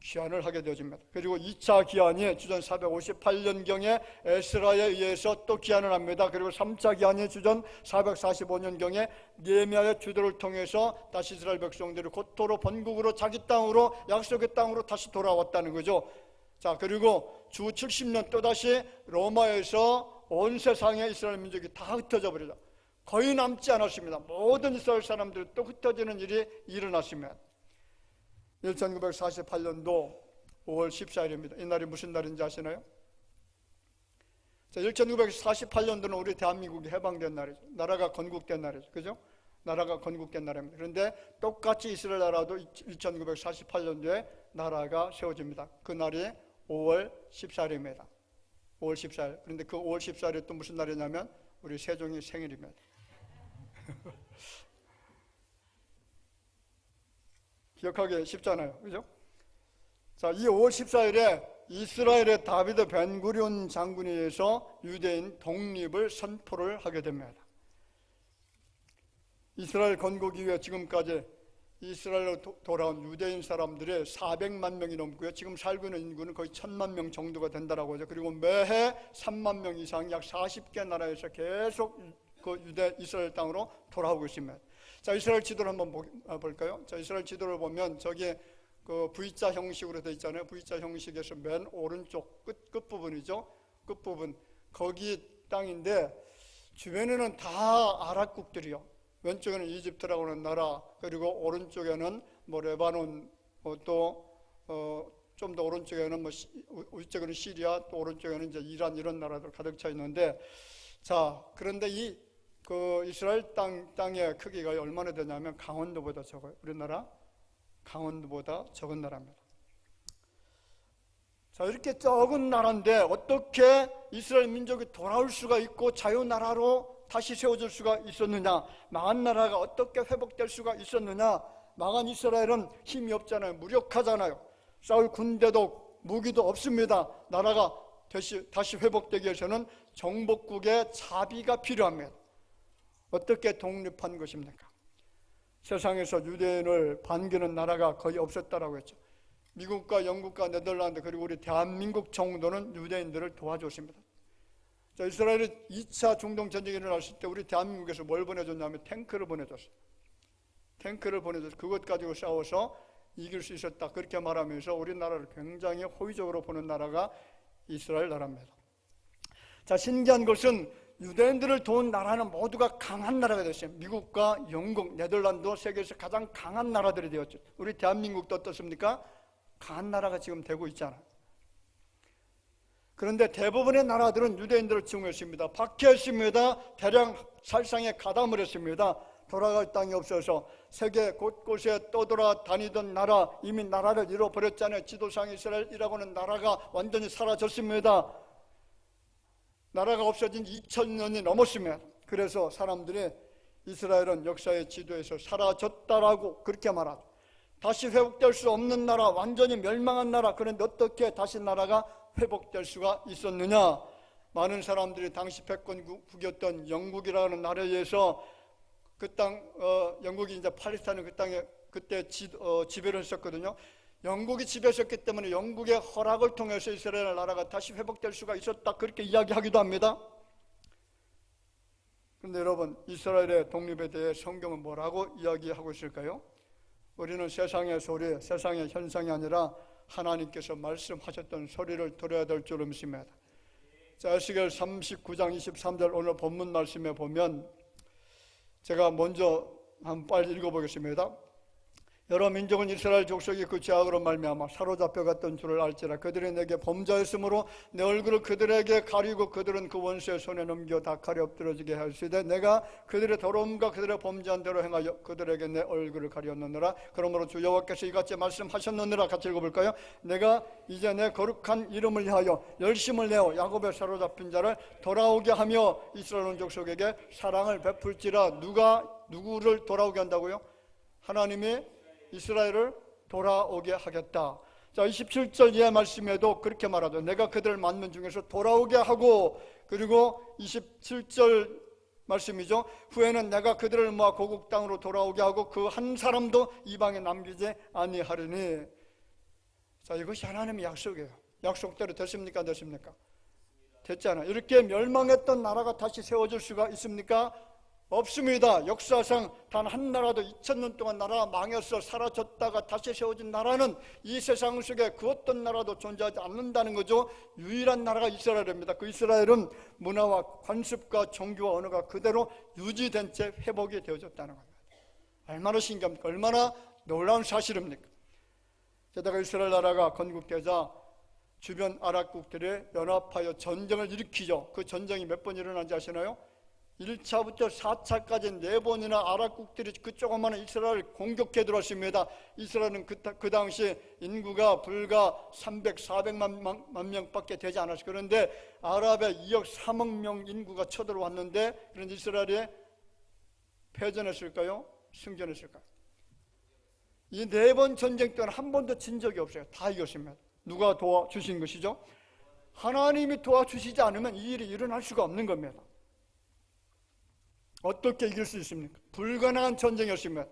귀환을 하게 되어집니다. 그리고 2차 귀환이 주전 458년경에 에스라에 의해서 또 귀환을 합니다. 그리고 3차 귀환이 주전 445년경에 느헤미야의 주도를 통해서 다시 이스라엘 백성들이 곧도로 본국으로 자기 땅으로 약속의 땅으로 다시 돌아왔다는 거죠. 자, 그리고 주 70년 또다시 로마에서 온 세상의 이스라엘 민족이 다 흩어져 버리죠. 거의 남지 않았습니다. 모든 이스라엘 사람들이 또 흩어지는 일이 일어났습니다. 1948년도 5월 14일입니다. 이 날이 무슨 날인지 아시나요? 자, 1948년도는 우리 대한민국이 해방된 날이죠. 나라가 건국된 날이죠. 그죠? 나라가 건국된 나라입니다. 그런데 똑같이 이스라엘 나라도 1948년도에 나라가 세워집니다. 그 날이 5월 14일입니다. 5월 14일. 그런데 그 5월 14일이 또 무슨 날이냐면 우리 세종이 생일입니다. 기억하기 쉽잖아요. 그죠? 자, 이 5월 14일에 이스라엘의 다비드 벤구리온 장군에 의해서 유대인 독립을 선포를 하게 됩니다. 이스라엘 건국 이후에 지금까지 이스라엘로 돌아온 유대인 사람들이 400만 명이 넘고요. 지금 살고 있는 인구는 거의 1000만 명 정도가 된다라고 하죠. 그리고 매해 3만 명 이상 약 40개 나라에서 계속 그 이스라엘 땅으로 돌아오고 있습니다. 자, 이스라엘 지도를 한번 볼까요? 자, 이스라엘 지도를 보면 저기 그 V자 형식으로 되어 있잖아요. V자 형식에서 맨 오른쪽 끝부분이죠. 끝부분. 거기 땅인데 주변에는 다 아랍국들이요. 왼쪽에는 이집트라고 하는 나라, 그리고 오른쪽에는 뭐 레바논, 또 좀 더 오른쪽에는 뭐 위쪽에는 시리아, 또 오른쪽에는 이제 이란 이런 나라들 가득 차 있는데, 자, 그런데 이 그 이스라엘 땅의 크기가 얼마나 되냐면 강원도보다 적어요. 우리나라 강원도보다 적은 나라입니다. 자, 이렇게 적은 나라인데 어떻게 이스라엘 민족이 돌아올 수가 있고 자유나라로 다시 세워질 수가 있었느냐? 망한 나라가 어떻게 회복될 수가 있었느냐? 망한 이스라엘은 힘이 없잖아요. 무력하잖아요. 싸울 군대도 무기도 없습니다. 나라가 다시 회복되기 위해서는 정복국의 자비가 필요합니다. 어떻게 독립한 것입니까? 세상에서 유대인을 반기는 나라가 거의 없었다라고 했죠. 미국과 영국과 네덜란드 그리고 우리 대한민국 정도는 유대인들을 도와줬습니다. 자, 이스라엘이 2차 중동 전쟁이 일어났을 때 우리 대한민국에서 뭘 보내줬냐면 탱크를 보내줬어요. 탱크를 보내줘서 그것 가지고 싸워서 이길 수 있었다, 그렇게 말하면서 우리나라를 굉장히 호의적으로 보는 나라가 이스라엘 나라입니다. 자, 신기한 것은 유대인들을 도운 나라는 모두가 강한 나라가 됐어요. 미국과 영국, 네덜란드 세계에서 가장 강한 나라들이 되었죠. 우리 대한민국도 어떻습니까? 강한 나라가 지금 되고 있잖아요. 그런데 대부분의 나라들은 유대인들을 증오했습니다. 박해했습니다. 대량 살상에 가담을 했습니다. 돌아갈 땅이 없어서 세계 곳곳에 떠돌아다니던 나라, 이미 나라를 잃어버렸잖아요. 지도상 이스라엘이라고 하는 나라가 완전히 사라졌습니다. 나라가 없어진 2000년이 넘었습니다. 그래서 사람들이 이스라엘은 역사의 지도에서 사라졌다라고 그렇게 말하죠. 다시 회복될 수 없는 나라, 완전히 멸망한 나라. 그런데 어떻게 다시 나라가 회복될 수가 있었느냐? 많은 사람들이 당시 패권국이었던 영국이라는 나라에 의해서 그 땅, 영국이 이제 팔레스타인을 그 땅에 그때 지배를 했었거든요. 영국이 지배했었기 때문에 영국의 허락을 통해서 이스라엘 나라가 다시 회복될 수가 있었다, 그렇게 이야기하기도 합니다. 그런데 여러분, 이스라엘의 독립에 대해 성경은 뭐라고 이야기하고 있을까요? 우리는 세상의 소리, 세상의 현상이 아니라 하나님께서 말씀하셨던 소리를 들어야 될 줄 믿습니다. 자, 에스겔 39장 23절 오늘 본문 말씀에 보면, 제가 먼저 한번 빨리 읽어보겠습니다. 여러 민족은 이스라엘 족속이 그 죄악으로 말미암아 사로잡혀갔던 줄을 알지라. 그들이 내게 범죄했으므로 내 얼굴을 그들에게 가리고 그들은 그 원수의 손에 넘겨 다 칼에 엎드러지게 하시되 내가 그들의 더러움과 그들의 범죄한 대로 행하여 그들에게 내 얼굴을 가리었느니라. 그러므로 주 여호와께서 이같이 말씀하셨느니라. 같이 읽어볼까요? 내가 이제 내 거룩한 이름을 위하여 열심을 내어 야곱의 사로잡힌 자를 돌아오게 하며 이스라엘 온 족속에게 사랑을 베풀지라. 누구를 돌아오게 한다고요? 하나님이 이스라엘을 돌아오게 하겠다. 자, 27절 이하 말씀에도 그렇게 말하죠. 내가 그들을 만민 중에서 돌아오게 하고, 그리고 27절 말씀이죠. 후에는 내가 그들을 모아 고국 땅으로 돌아오게 하고 그 한 사람도 이방에 남기지 아니하리니. 자, 이것이 하나님의 약속이에요. 약속대로 됐습니까? 안 됐습니까? 됐잖아요. 이렇게 멸망했던 나라가 다시 세워질 수가 있습니까? 없습니다. 역사상 단 한 나라도 2000년 동안 나라가 망해서 사라졌다가 다시 세워진 나라는 이 세상 속에 그 어떤 나라도 존재하지 않는다는 거죠. 유일한 나라가 이스라엘입니다. 그 이스라엘은 문화와 관습과 종교와 언어가 그대로 유지된 채 회복이 되어졌다는 겁니다. 얼마나 신기합니까? 얼마나 놀라운 사실입니까? 게다가 이스라엘 나라가 건국되자 주변 아랍국들이 연합하여 전쟁을 일으키죠. 그 전쟁이 몇 번 일어난지 아시나요? 1차부터 4차까지 4번이나 아랍국들이 그 조그마한 이스라엘을 공격해 들어왔습니다. 이스라엘은 그 당시 인구가 불과 300, 400만 명밖에 되지 않았어요. 그런데 아랍의 2억 3억 명 인구가 쳐들어왔는데, 그런데 이스라엘이 패전했을까요? 승전했을까요? 이 4번 전쟁 동안 한 번도 진 적이 없어요. 다 이겼습니다. 누가 도와주신 것이죠? 하나님이 도와주시지 않으면 이 일이 일어날 수가 없는 겁니다. 어떻게 이길 수 있습니까? 불가능한 전쟁이었습니다.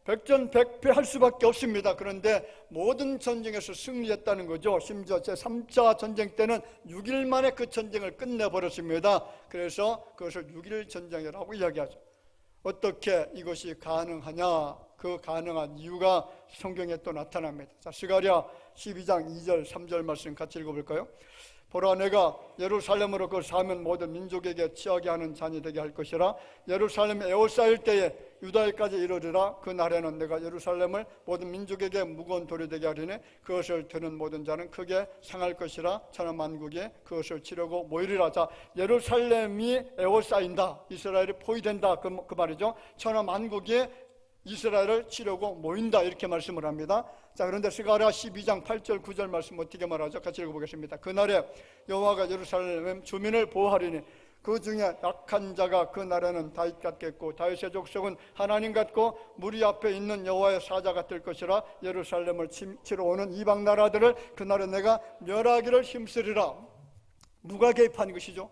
백전백패할 수밖에 없습니다. 그런데 모든 전쟁에서 승리했다는 거죠. 심지어 제3차 전쟁 때는 6일 만에 그 전쟁을 끝내버렸습니다. 그래서 그것을 6.1 전쟁이라고 이야기하죠. 어떻게 이것이 가능하냐? 그 가능한 이유가 성경에 또 나타납니다. 자, 스가랴 12장 2절 3절 말씀 같이 읽어볼까요? 보라, 내가 예루살렘으로 그 사면 모든 민족에게 취하게 하는 잔이 되게 할 것이라. 예루살렘에 에워싸일 때에 유다에까지 이르리라. 그 날에는 내가 예루살렘을 모든 민족에게 무거운 돌이 되게 하리니 그것을 드는 모든 자는 크게 상할 것이라. 천하 만국이 그것을 치려고 모이리라. 자, 예루살렘이 에워싸인다, 이스라엘이 포위된다, 그 말이죠. 천하 만국이 이스라엘을 치려고 모인다, 이렇게 말씀을 합니다. 자, 그런데 스가랴 12장 8절 9절 말씀 어떻게 말하죠? 같이 읽어보겠습니다. 그날에 여호와가 예루살렘 주민을 보호하리니 그 중에 약한 자가 그 날에는 다윗 같겠고 다윗의 족속은 하나님 같고 무리 앞에 있는 여호와의 사자가 될 것이라. 예루살렘을 치러 오는 이방 나라들을 그날에 내가 멸하기를 힘쓰리라. 누가 개입한 것이죠?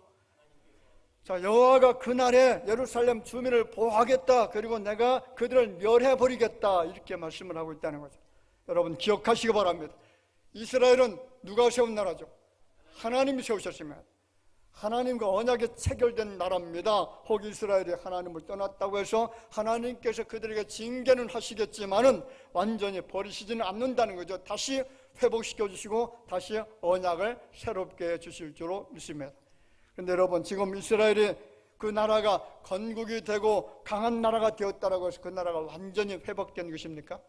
자, 여호와가 그날에 예루살렘 주민을 보호하겠다, 그리고 내가 그들을 멸해버리겠다, 이렇게 말씀을 하고 있다는 거죠. 여러분 기억하시기 바랍니다. 이스라엘은 누가 세운 나라죠? 하나님이 세우셨습니다. 하나님과 언약에 체결된 나라입니다. 혹 이스라엘이 하나님을 떠났다고 해서 하나님께서 그들에게 징계는 하시겠지만은 완전히 버리시지는 않는다는 거죠. 다시 회복시켜 주시고 다시 언약을 새롭게 해주실 줄로 믿습니다. 그런데 여러분, 지금 이스라엘이 그 나라가 건국이 되고 강한 나라가 되었다라고 해서 그 나라가 완전히 회복된 것입니까?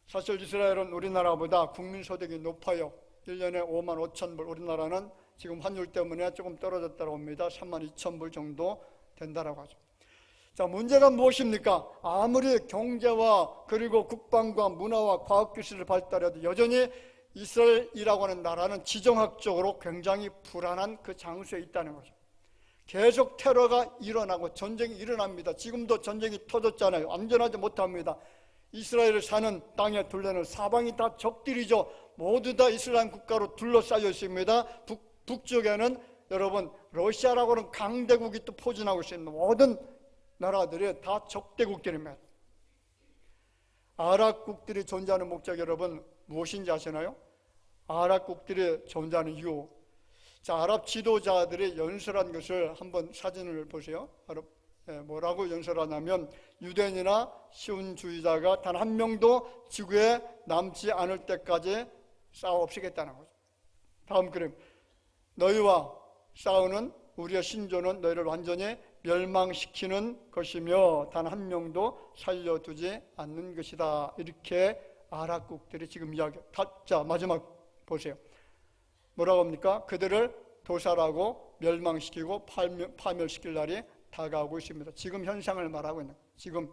사실 이스라엘은 우리나라보다 국민소득이 높아요. 1년에 5만 5천 불, 우리나라는 지금 환율 때문에 조금 떨어졌다고 합니다. 3만 2천 불 정도 된다라고 하죠. 자, 문제가 무엇입니까? 아무리 경제와 그리고 국방과 문화와 과학기술을 발달해도 여전히 이스라엘이라고 하는 나라는 지정학적으로 굉장히 불안한 그 장소에 있다는 거죠. 계속 테러가 일어나고 전쟁이 일어납니다. 지금도 전쟁이 터졌잖아요. 안전하지 못합니다. 이스라엘을 사는 땅의 둘레는 사방이 다 적들이죠. 모두 다 이슬람 국가로 둘러싸여 있습니다. 북쪽에는 여러분 러시아라고 하는 강대국이 또 포진하고 있습니다. 모든 나라들이 다 적대국들입니다. 아랍국들이 존재하는 목적, 여러분 무엇인지 아시나요? 아랍국들이 존재하는 이유. 자, 아랍 지도자들이 연설한 것을 한번 사진을 보세요. 뭐라고 연설하냐면 유대인이나 시온주의자가 단 한 명도 지구에 남지 않을 때까지 싸워 없애겠다는 거죠. 다음 그림. 너희와 싸우는 우리의 신조는 너희를 완전히 멸망시키는 것이며 단 한 명도 살려두지 않는 것이다. 이렇게 아랍국들이 지금 이야기해요. 자, 마지막 보세요. 뭐라고 합니까? 그들을 도살하고 멸망시키고 파멸시킬 날이 다가오고 있습니다. 지금 현상을 말하고 있는 거예요. 지금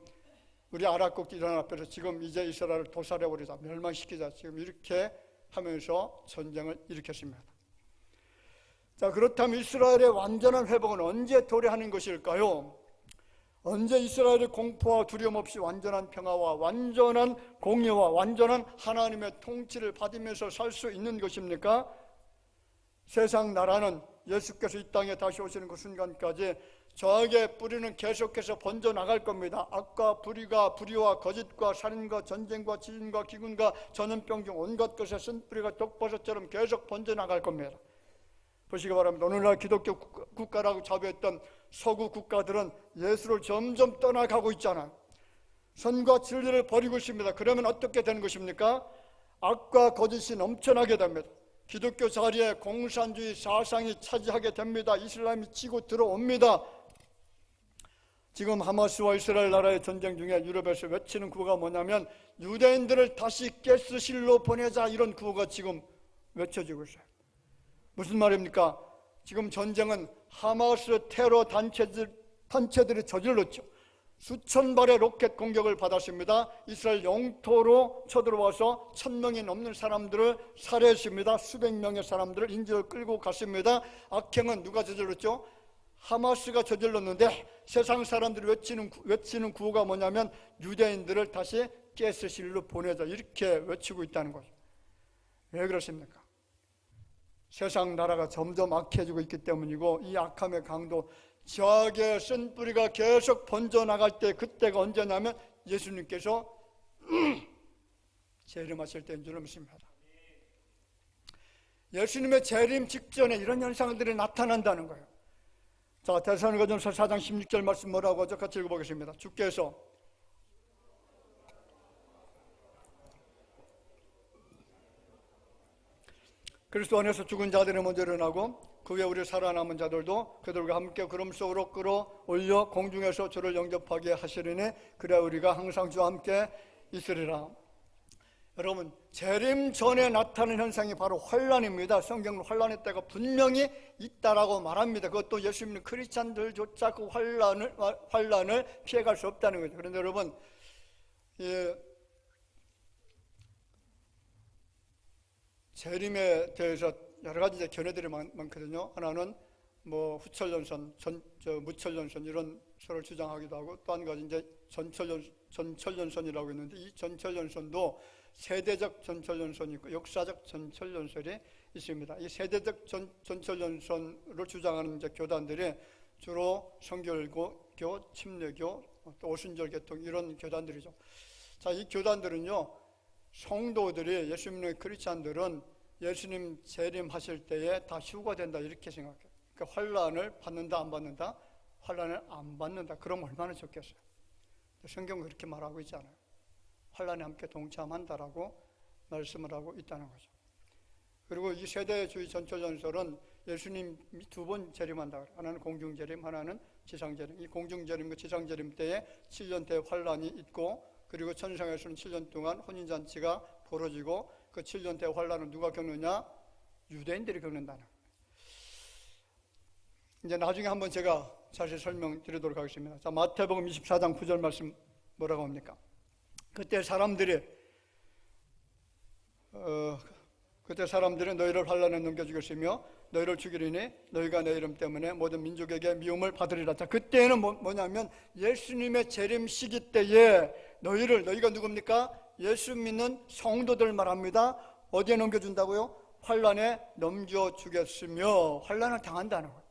우리 아랍국들 이란 앞에서 지금 이제 이스라엘을 도살해버리자, 멸망시키자, 지금 이렇게 하면서 전쟁을 일으켰습니다. 자, 그렇다면 이스라엘의 완전한 회복은 언제 도래하는 것일까요? 언제 이스라엘의 공포와 두려움 없이 완전한 평화와 완전한 공의와 완전한 하나님의 통치를 받으면서 살 수 있는 것입니까? 세상 나라는 예수께서 이 땅에 다시 오시는 그 순간까지 저악의 뿌리는 계속해서 번져나갈 겁니다. 악과 불의와 거짓과 살인과 전쟁과 지진과 기근과 전염병 중 온갖 것에 쓴 뿌리가 독버섯처럼 계속 번져나갈 겁니다. 보시기 바랍니다. 오늘날 기독교 국가라고 자부했던 서구 국가들은 예수를 점점 떠나가고 있잖아요. 선과 진리를 버리고 있습니다. 그러면 어떻게 되는 것입니까? 악과 거짓이 넘쳐나게 됩니다. 기독교 자리에 공산주의 사상이 차지하게 됩니다. 이슬람이 치고 들어옵니다. 지금 하마스와 이스라엘 나라의 전쟁 중에 유럽에서 외치는 구호가 뭐냐면 유대인들을 다시 가스실로 보내자, 이런 구호가 지금 외쳐지고 있어요. 무슨 말입니까? 지금 전쟁은 하마스 테러 단체들이 저질렀죠. 수천 발의 로켓 공격을 받았습니다. 이스라엘 영토로 쳐들어와서 1000명이 넘는 사람들을 살해했습니다. 수백 명의 사람들을 인질로 끌고 갔습니다. 악행은 누가 저질렀죠? 하마스가 저질렀는데 세상 사람들이 외치는 구호가 뭐냐면 유대인들을 다시 가스실로 보내자, 이렇게 외치고 있다는 거죠. 왜 그렇습니까? 세상 나라가 점점 악해지고 있기 때문이고, 이 악함의 강도, 저악의 쓴 뿌리가 계속 번져나갈 때, 그때가 언제냐면 예수님께서 재림하실 때인 줄 믿습니다. 예수님의 재림 직전에 이런 현상들이 나타난다는 거예요. 자, 데살로니가전서 4장 16절 말씀 뭐라고 하죠? 같이 읽어보겠습니다. 주께서 그리스도 안에서 죽은 자들이 먼저 일어나고 그 후에 우리 살아남은 자들도 그들과 함께 구름 속으로 끌어올려 공중에서 주를 영접하게 하시리니 그래야 우리가 항상 주와 함께 있으리라. 여러분, 재림 전에 나타나는 현상이 바로 환란입니다. 성경은 환란의 때가 분명히 있다라고 말합니다. 그것도 예수 믿는 크리스찬들조차 그 환란을 피해갈 수 없다는 거죠. 그런데 여러분, 재림에 대해서 여러 가지 견해들이 많거든요. 하나는 뭐 후천연선, 무천연선 이런 설을 주장하기도 하고, 또 한 가지 이제 전철연선이라고 있는데, 이 전철연선도 세대적 전철연선이 있고 역사적 전철연설이 있습니다. 이 세대적 전철연선을 주장하는 이제 교단들이 주로 성결교, 침례교, 또 오순절계통 이런 교단들이죠. 자, 이 교단들은요, 성도들이, 예수 믿는 크리스찬들은 예수님 재림하실 때에 다 휴거된다, 이렇게 생각해요. 그러니까 환란을 받는다, 안 받는다? 환란을 안 받는다. 그럼 얼마나 좋겠어요. 성경은 그렇게 말하고 있지 않아요. 환란에 함께 동참한다라고 말씀을 하고 있다는 거죠. 그리고 이 세대주의 전철전설은 예수님이 두 번 재림한다. 하나는 공중재림, 하나는 지상재림. 이 공중재림과 지상재림 때에 7년 대환란이 있고, 그리고 천상에서는 7년 동안 혼인잔치가 벌어지고, 그 7년 대환란은 누가 겪느냐? 유대인들이 겪는다는 거예요. 이제 나중에 한번 제가 자세히 설명드리도록 하겠습니다. 자, 마태복음 24장 9절 말씀 뭐라고 합니까? 그때 사람들이 너희를 환란에 넘겨 주겠으며 너희를 죽이리니 너희가 내 이름 때문에 모든 민족에게 미움을 받으리라. 자, 그때는 뭐냐면 예수님의 재림 시기 때에 너희가 누굽니까? 예수 믿는 성도들 말합니다. 어디에 넘겨준다고요? 환란에 넘겨주겠으며, 환란을 당한다는 거예요.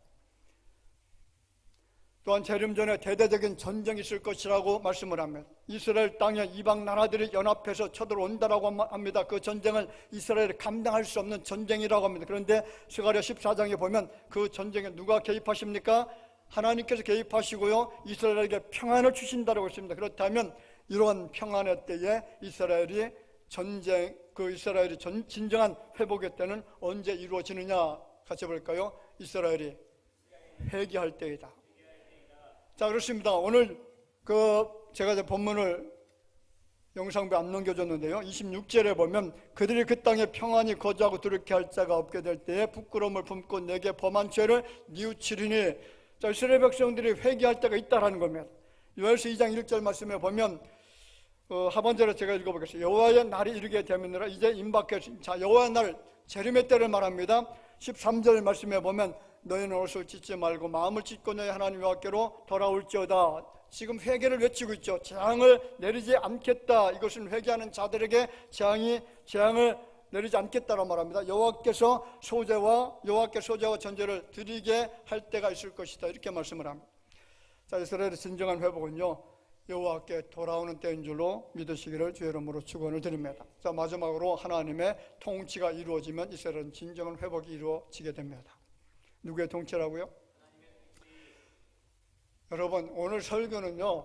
또한 재림 전에 대대적인 전쟁이 있을 것이라고 말씀을 합니다. 이스라엘 땅에 이방 나라들이 연합해서 쳐들어온다라고 합니다. 그 전쟁을 이스라엘이 감당할 수 없는 전쟁이라고 합니다. 그런데 스가랴 14장에 보면 그 전쟁에 누가 개입하십니까? 하나님께서 개입하시고요, 이스라엘에게 평안을 주신다라고 했습니다. 그렇다면 이러한 평안의 때에 이스라엘이 진정한 회복의 때는 언제 이루어지느냐? 같이 볼까요? 이스라엘이 회개할 때이다. 자, 그렇습니다. 오늘 제가 이제 본문을 영상부에 안 넘겨줬는데요, 26절에 보면 그들이 그 땅에 평안히 거주하고 두렵게 할 자가 없게 될 때에 부끄러움을 품고 내게 범한 죄를 뉘우치리니. 자, 이스라엘 백성들이 회개할 때가 있다라는 겁니다. 요엘서 2장 1절 말씀에 보면 하반절에 제가 읽어보겠습니다. 여호와의 날이 이르게 되면이라 이제 임박했습니다. 자, 여호와의 날, 재림의 때를 말합니다. 13절 말씀에 보면 너희는 옷을 찢지 말고 마음을 찢고 너희 하나님 여호와께로 돌아올지어다. 지금 회개를 외치고 있죠. 재앙을 내리지 않겠다. 이것은 회개하는 자들에게 재앙을 내리지 않겠다라고 말합니다. 여호와께 소제와 전제를 드리게 할 때가 있을 것이다, 이렇게 말씀을 합니다. 자, 이스라엘의 진정한 회복은요, 여호와께 돌아오는 때인 줄로 믿으시기를 주의 이름으로 축원을 드립니다. 자, 마지막으로 하나님의 통치가 이루어지면 이스라엘은 진정한 회복이 이루어지게 됩니다. 누구의 통치라고요? 여러분, 오늘 설교는요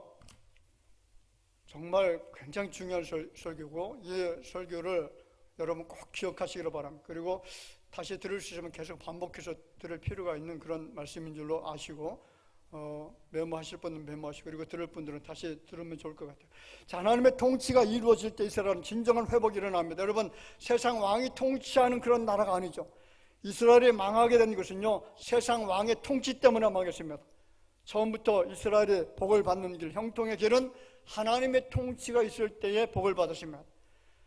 정말 굉장히 중요한 설교고, 이 설교를 여러분 꼭 기억하시기를 바랍니다. 그리고 다시 들을 수 있으면 계속 반복해서 들을 필요가 있는 그런 말씀인 줄로 아시고, 메모하실 분은 메모하시고, 그리고 들을 분들은 다시 들으면 좋을 것 같아요. 자, 하나님의 통치가 이루어질 때 이스라엘은 진정한 회복이 일어납니다. 여러분, 세상 왕이 통치하는 그런 나라가 아니죠. 이스라엘이 망하게 된 것은요, 세상 왕의 통치 때문에 망했습니다. 처음부터 이스라엘이 복을 받는 길, 형통의 길은 하나님의 통치가 있을 때에 복을 받으십니다.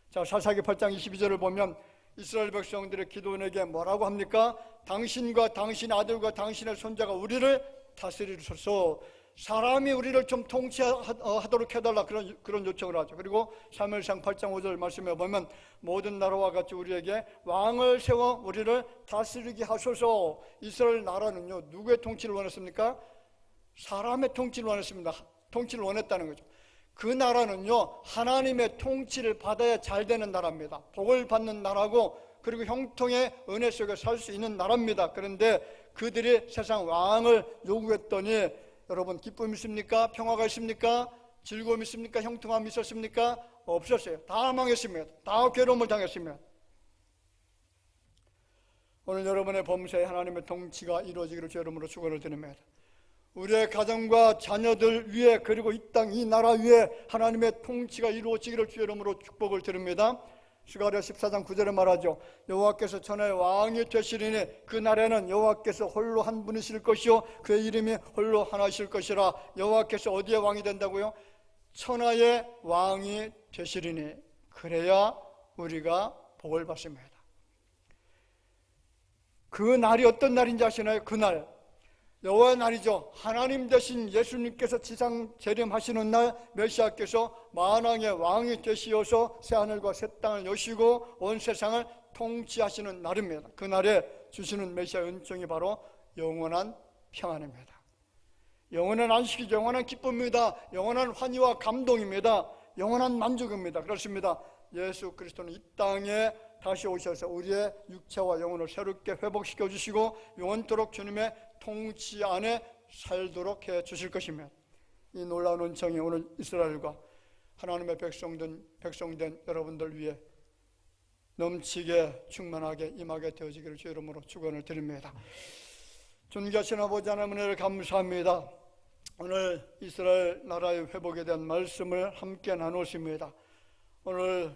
자, 사사기 8장 22절을 보면 이스라엘 백성들의 기도원에게 뭐라고 합니까? 당신과 당신의 아들과 당신의 손자가 우리를 다스리소서. 사람이 우리를 좀 통치하도록 해달라, 그런 요청을 하죠. 그리고 사무엘상 8장 5절 말씀에 보면 모든 나라와 같이 우리에게 왕을 세워 우리를 다스리게 하소서. 이스라엘 나라는요, 누구의 통치를 원했습니까? 사람의 통치를 원했습니다. 통치를 원했다는 거죠. 그 나라는요, 하나님의 통치를 받아야 잘 되는 나라입니다. 복을 받는 나라고, 그리고 형통의 은혜 속에 살 수 있는 나라입니다. 그런데 그들이 세상 왕을 요구했더니 여러분, 기쁨이 있습니까? 평화가 있습니까? 즐거움이 있습니까? 형통함이 있었습니까? 없었어요. 다 망했습니다. 다 괴로움을 당했습니다. 오늘 여러분의 범사에 하나님의 통치가 이루어지기를 주의 이름으로 축원을 드립니다. 우리의 가정과 자녀들 위에, 그리고 이 땅, 이 나라 위에 하나님의 통치가 이루어지기를 주의 이름으로 축복을 드립니다. 스가랴 14장 9절에 말하죠. 여호와께서 천하의 왕이 되시리니 그 날에는 여호와께서 홀로 한 분이실 것이요 그의 이름이 홀로 하나이실 것이라. 여호와께서 어디에 왕이 된다고요? 천하의 왕이 되시리니, 그래야 우리가 복을 받습니다. 그 날이 어떤 날인지 아시나요? 그날 여호와의 날이죠. 하나님 되신 예수님께서 지상 재림하시는 날, 메시아께서 만왕의 왕이 되시어서 새하늘과 새 땅을 여시고 온 세상을 통치하시는 날입니다. 그날에 주시는 메시아 은총이 바로 영원한 평안입니다. 영원한 안식이죠. 영원한 기쁨입니다. 영원한 환희와 감동입니다. 영원한 만족입니다. 그렇습니다. 예수 그리스도는 이 땅에 다시 오셔서 우리의 육체와 영혼을 새롭게 회복시켜 주시고 영원토록 주님의 통치 안에 살도록 해 주실 것이며, 이 놀라운 은총이 오늘 이스라엘과 하나님의 백성된 여러분들 위해 넘치게 충만하게 임하게 되어지기를 주의 이름으로 축원을 드립니다. 존귀하신 아버지 하나님, 은혜를 감사합니다. 오늘 이스라엘 나라의 회복에 대한 말씀을 함께 나누었습니다. 오늘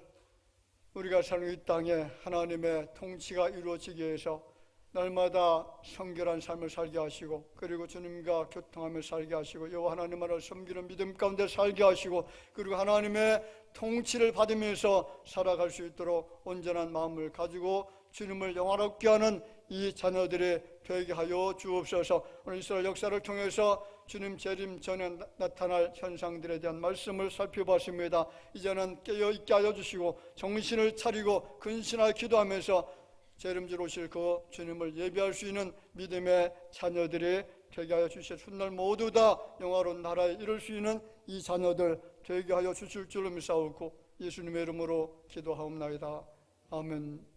우리가 사는 이 땅에 하나님의 통치가 이루어지기 위해서 날마다 성결한 삶을 살게 하시고, 그리고 주님과 교통하며 살게 하시고, 여호와 하나님을 섬기는 믿음 가운데 살게 하시고, 그리고 하나님의 통치를 받으면서 살아갈 수 있도록 온전한 마음을 가지고 주님을 영화롭게 하는 이 자녀들이 되게 하여 주옵소서. 오늘 이스라엘 역사를 통해서 주님 재림 전에 나타날 현상들에 대한 말씀을 살펴봤습니다. 이제는 깨어있게 하여 주시고 정신을 차리고 근신하여 기도하면서 재림질 오실 그 주님을 예비할 수 있는 믿음의 자녀들이 되게 하여 주실 훗날 모두 다 영화로운 나라에 이룰 수 있는 이 자녀들 되게 하여 주실 줄로 믿사오고 예수님의 이름으로 기도하옵나이다. 아멘.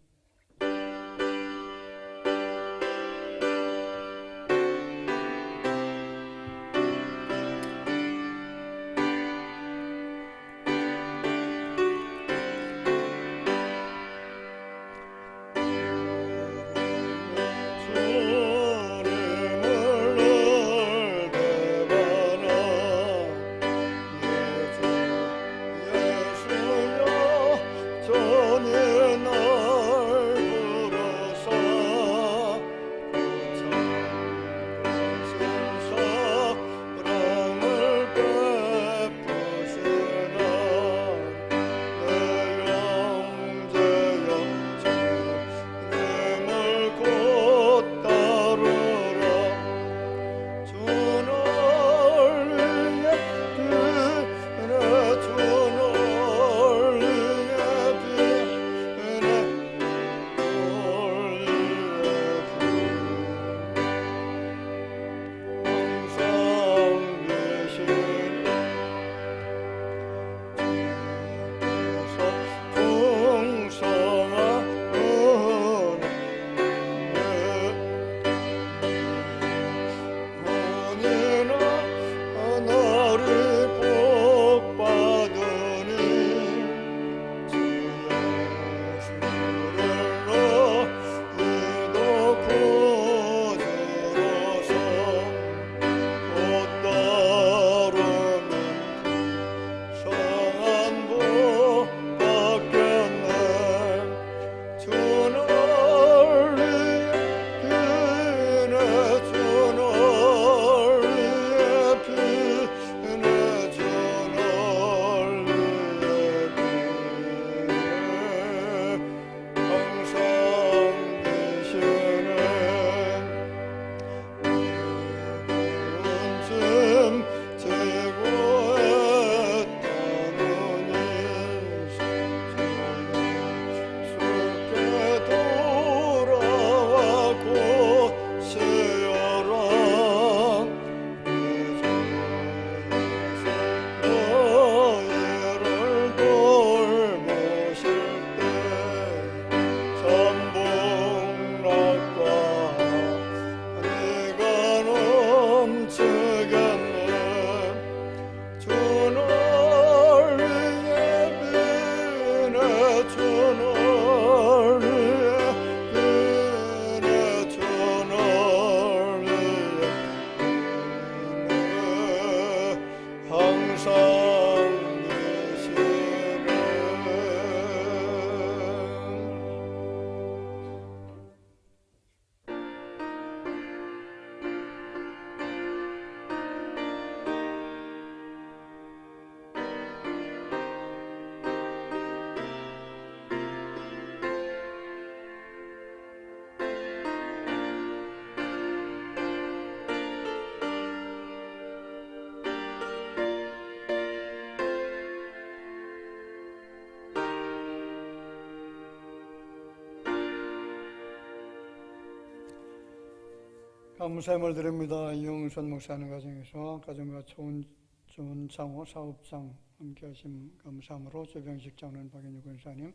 감사함을 드립니다. 이영선 목사님 가정에서 가정과 좋은 장호 사업장 함께하신 감사함으로 조병식 장로님, 박인유 권사님,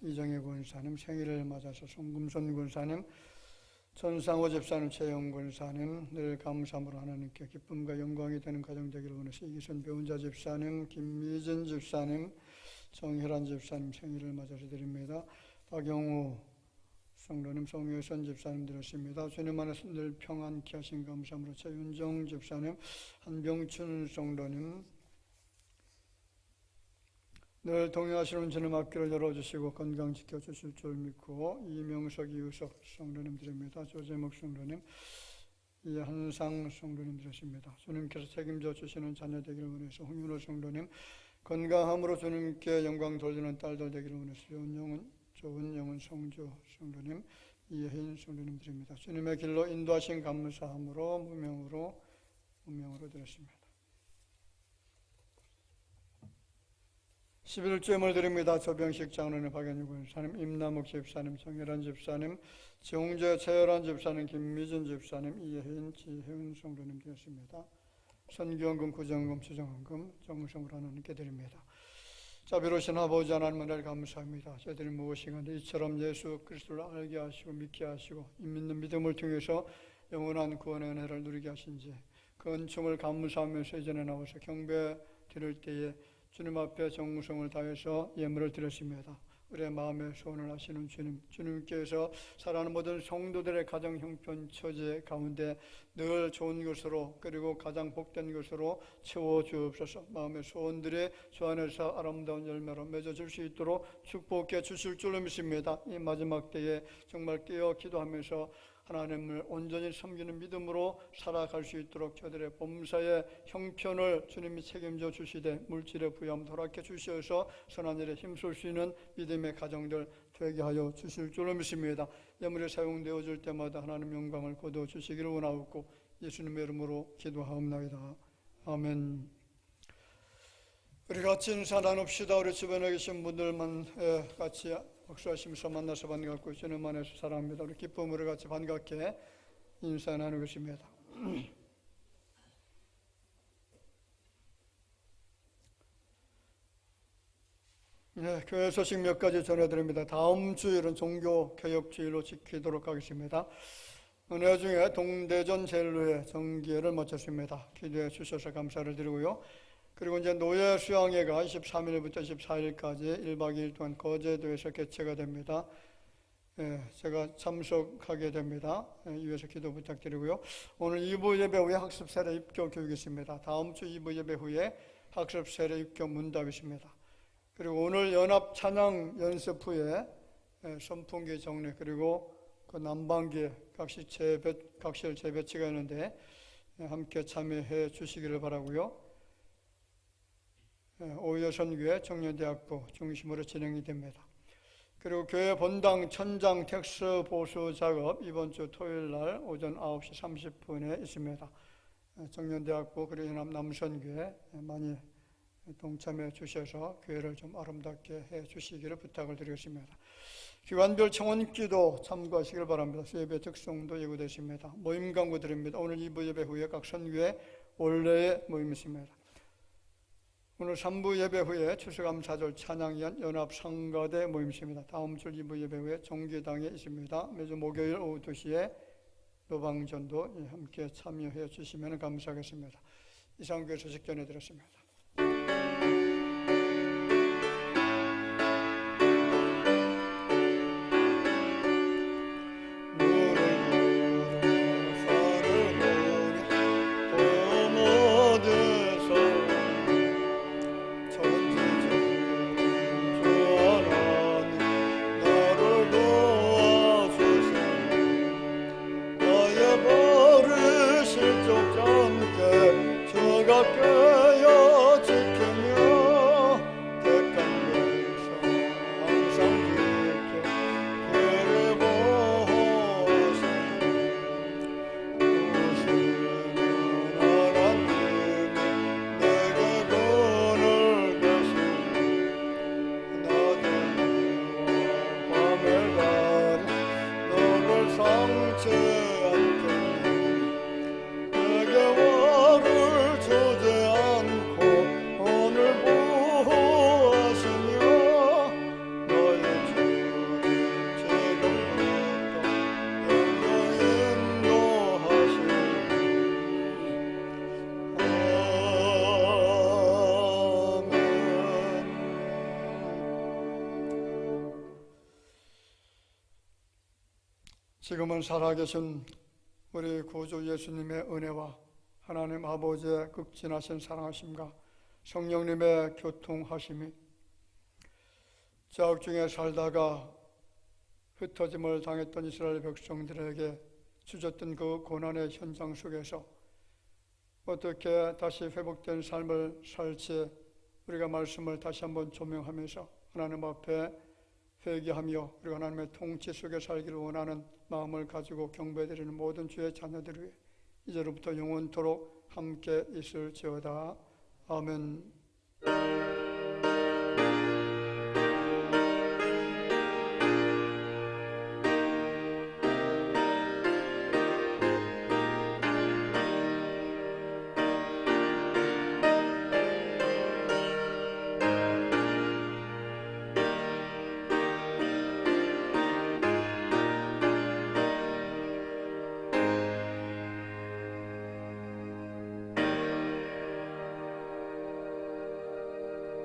이정혜 권사님 생일을 맞아서 송금선 권사님, 전상호 집사님, 최영 권사님 늘 감사함으로 하나님께 기쁨과 영광이 되는 가정 되기를 원해서 이기선 배운자 집사님, 김미진 집사님, 정혜란 집사님 생일을 맞아서 드립니다. 박영우 성도님, 송효선 집사님 드렸습니다. 주님 안에서 늘 평안케 하신 감사함으로 최윤정 집사님, 한병춘 성도님 늘 동행하시는 주님 앞길을 열어주시고 건강 지켜주실 줄 믿고 이명석, 이우석 성도님 드립니다. 조재목 성도님, 이한상 성도님 드렸습니다. 주님께서 책임져 주시는 자녀 되기를 원해서 홍윤호 성도님 건강함으로 주님께 영광 돌리는 딸들 되기를 원해서 좋은 영혼 성주 성도님, 이혜인 성도님 드립니다. 주님의 길로 인도하신 감사함으로 무명으로 드렸습니다. 11조임을 드립니다. 조병식 장로님, 박연유 권사님, 임남욱 집사님, 정혜란 집사님, 정재 최열한 집사님, 김미진 집사님, 이혜인, 지혜은 성도님 드렸습니다. 선교원금, 구정금, 추정원금 정성으로 하나님께 드립니다. 자비로우신 아버지 하나님 은혜를 감사합니다. 저희들이 무엇인가 이처럼 예수 그리스도를 알게 하시고 믿게 하시고 믿는 믿음을 통해서 영원한 구원의 은혜를 누리게 하신지 그 은총을 감사하면서 이전에 나와서 경배 드릴 때에 주님 앞에 정성을 다해서 예물을 드렸습니다. 우리의 마음의 소원을 하시는 주님께서 사랑하는 모든 성도들의 가정 형편 처지 가운데 늘 좋은 것으로 그리고 가장 복된 것으로 채워주옵소서. 마음의 소원들이 주 안에서 아름다운 열매로 맺어질 수 있도록 축복해 주실 줄로 믿습니다. 이 마지막 때에 정말 깨어 기도하면서 하나님을 온전히 섬기는 믿음으로 살아갈 수 있도록 저들의 범사의 형편을 주님이 책임져 주시되 물질의 부여함 허락해 주셔서 선한 일에 힘쓸 수 있는 믿음의 가정들 되게 하여 주실 줄로 믿습니다. 예물이 사용되어질 때마다 하나님 영광을 거두어 주시기를 원하옵고 예수님의 이름으로 기도하옵나이다. 아멘. 우리 같이 인사 나눕시다. 우리 주변에 계신 분들만 같이 박수하시면서 만나서 반갑고 주님 안에서 사랑합니다. 우리 기쁨으로 같이 반갑게 인사 나누겠습니다. 네, 교회 소식 몇 가지 전해드립니다. 다음 주일은 종교개혁주일로 지키도록 하겠습니다. 은혜 중에 동대전 젤루의 정기회를 마쳤습니다. 기도해 주셔서 감사를 드리고요. 그리고 이제 노예 수양회가 23일부터 24일까지 1박 2일 동안 거제도에서 개최가 됩니다. 제가 참석하게 됩니다. 위에서 기도 부탁드리고요. 오늘 2부 예배 후에 학습 세례 입교 교육이 있습니다. 다음 주 2부 예배 후에 학습 세례 입교 문답이 있습니다. 그리고 오늘 연합 찬양 연습 후에 선풍기 정리 그리고 그 난방기 각실 재배치가 있는데 함께 참여해 주시기를 바라고요. 오여선교회 청년대학부 중심으로 진행이 됩니다. 그리고 교회 본당 천장 텍스 보수 작업 이번 주 토요일 날 오전 9시 30분에 있습니다. 청년대학부 그리고 연합 남선교회 많이 동참해 주셔서 교회를 좀 아름답게 해 주시기를 부탁을 드리겠습니다. 기관별 청원기도 참고하시길 바랍니다. 예배 특성도 예고되어 있습니다. 모임 광고 드립니다. 오늘 2부 예배 후에 각 선교회 원래의 모임이 있습니다. 오늘 3부 예배 후에 추수감사절 찬양위원 연합상가대 모임이 있습니다. 다음 주 2부 예배 후에 종기당에 있습니다. 매주 목요일 오후 2시에 노방전도 함께 참여해 주시면 감사하겠습니다. 이상 교회 소식 전해드렸습니다. 버릇을 쫓지 않게 저가 껴요 지금은 살아계신 우리 구주 예수님의 은혜와 하나님 아버지의 극진하신 사랑하심과 성령님의 교통하심이 죄악 중에 살다가 흩어짐을 당했던 이스라엘 백성들에게 주셨던 그 고난의 현장 속에서 어떻게 다시 회복된 삶을 살지 우리가 말씀을 다시 한번 조명하면서 하나님 앞에 회개하며 우리가 하나님의 통치 속에 살기를 원하는 마음을 가지고 경배드리는 모든 주의 자녀들 위해 이제로부터 영원토록 함께 있을지어다. 아멘.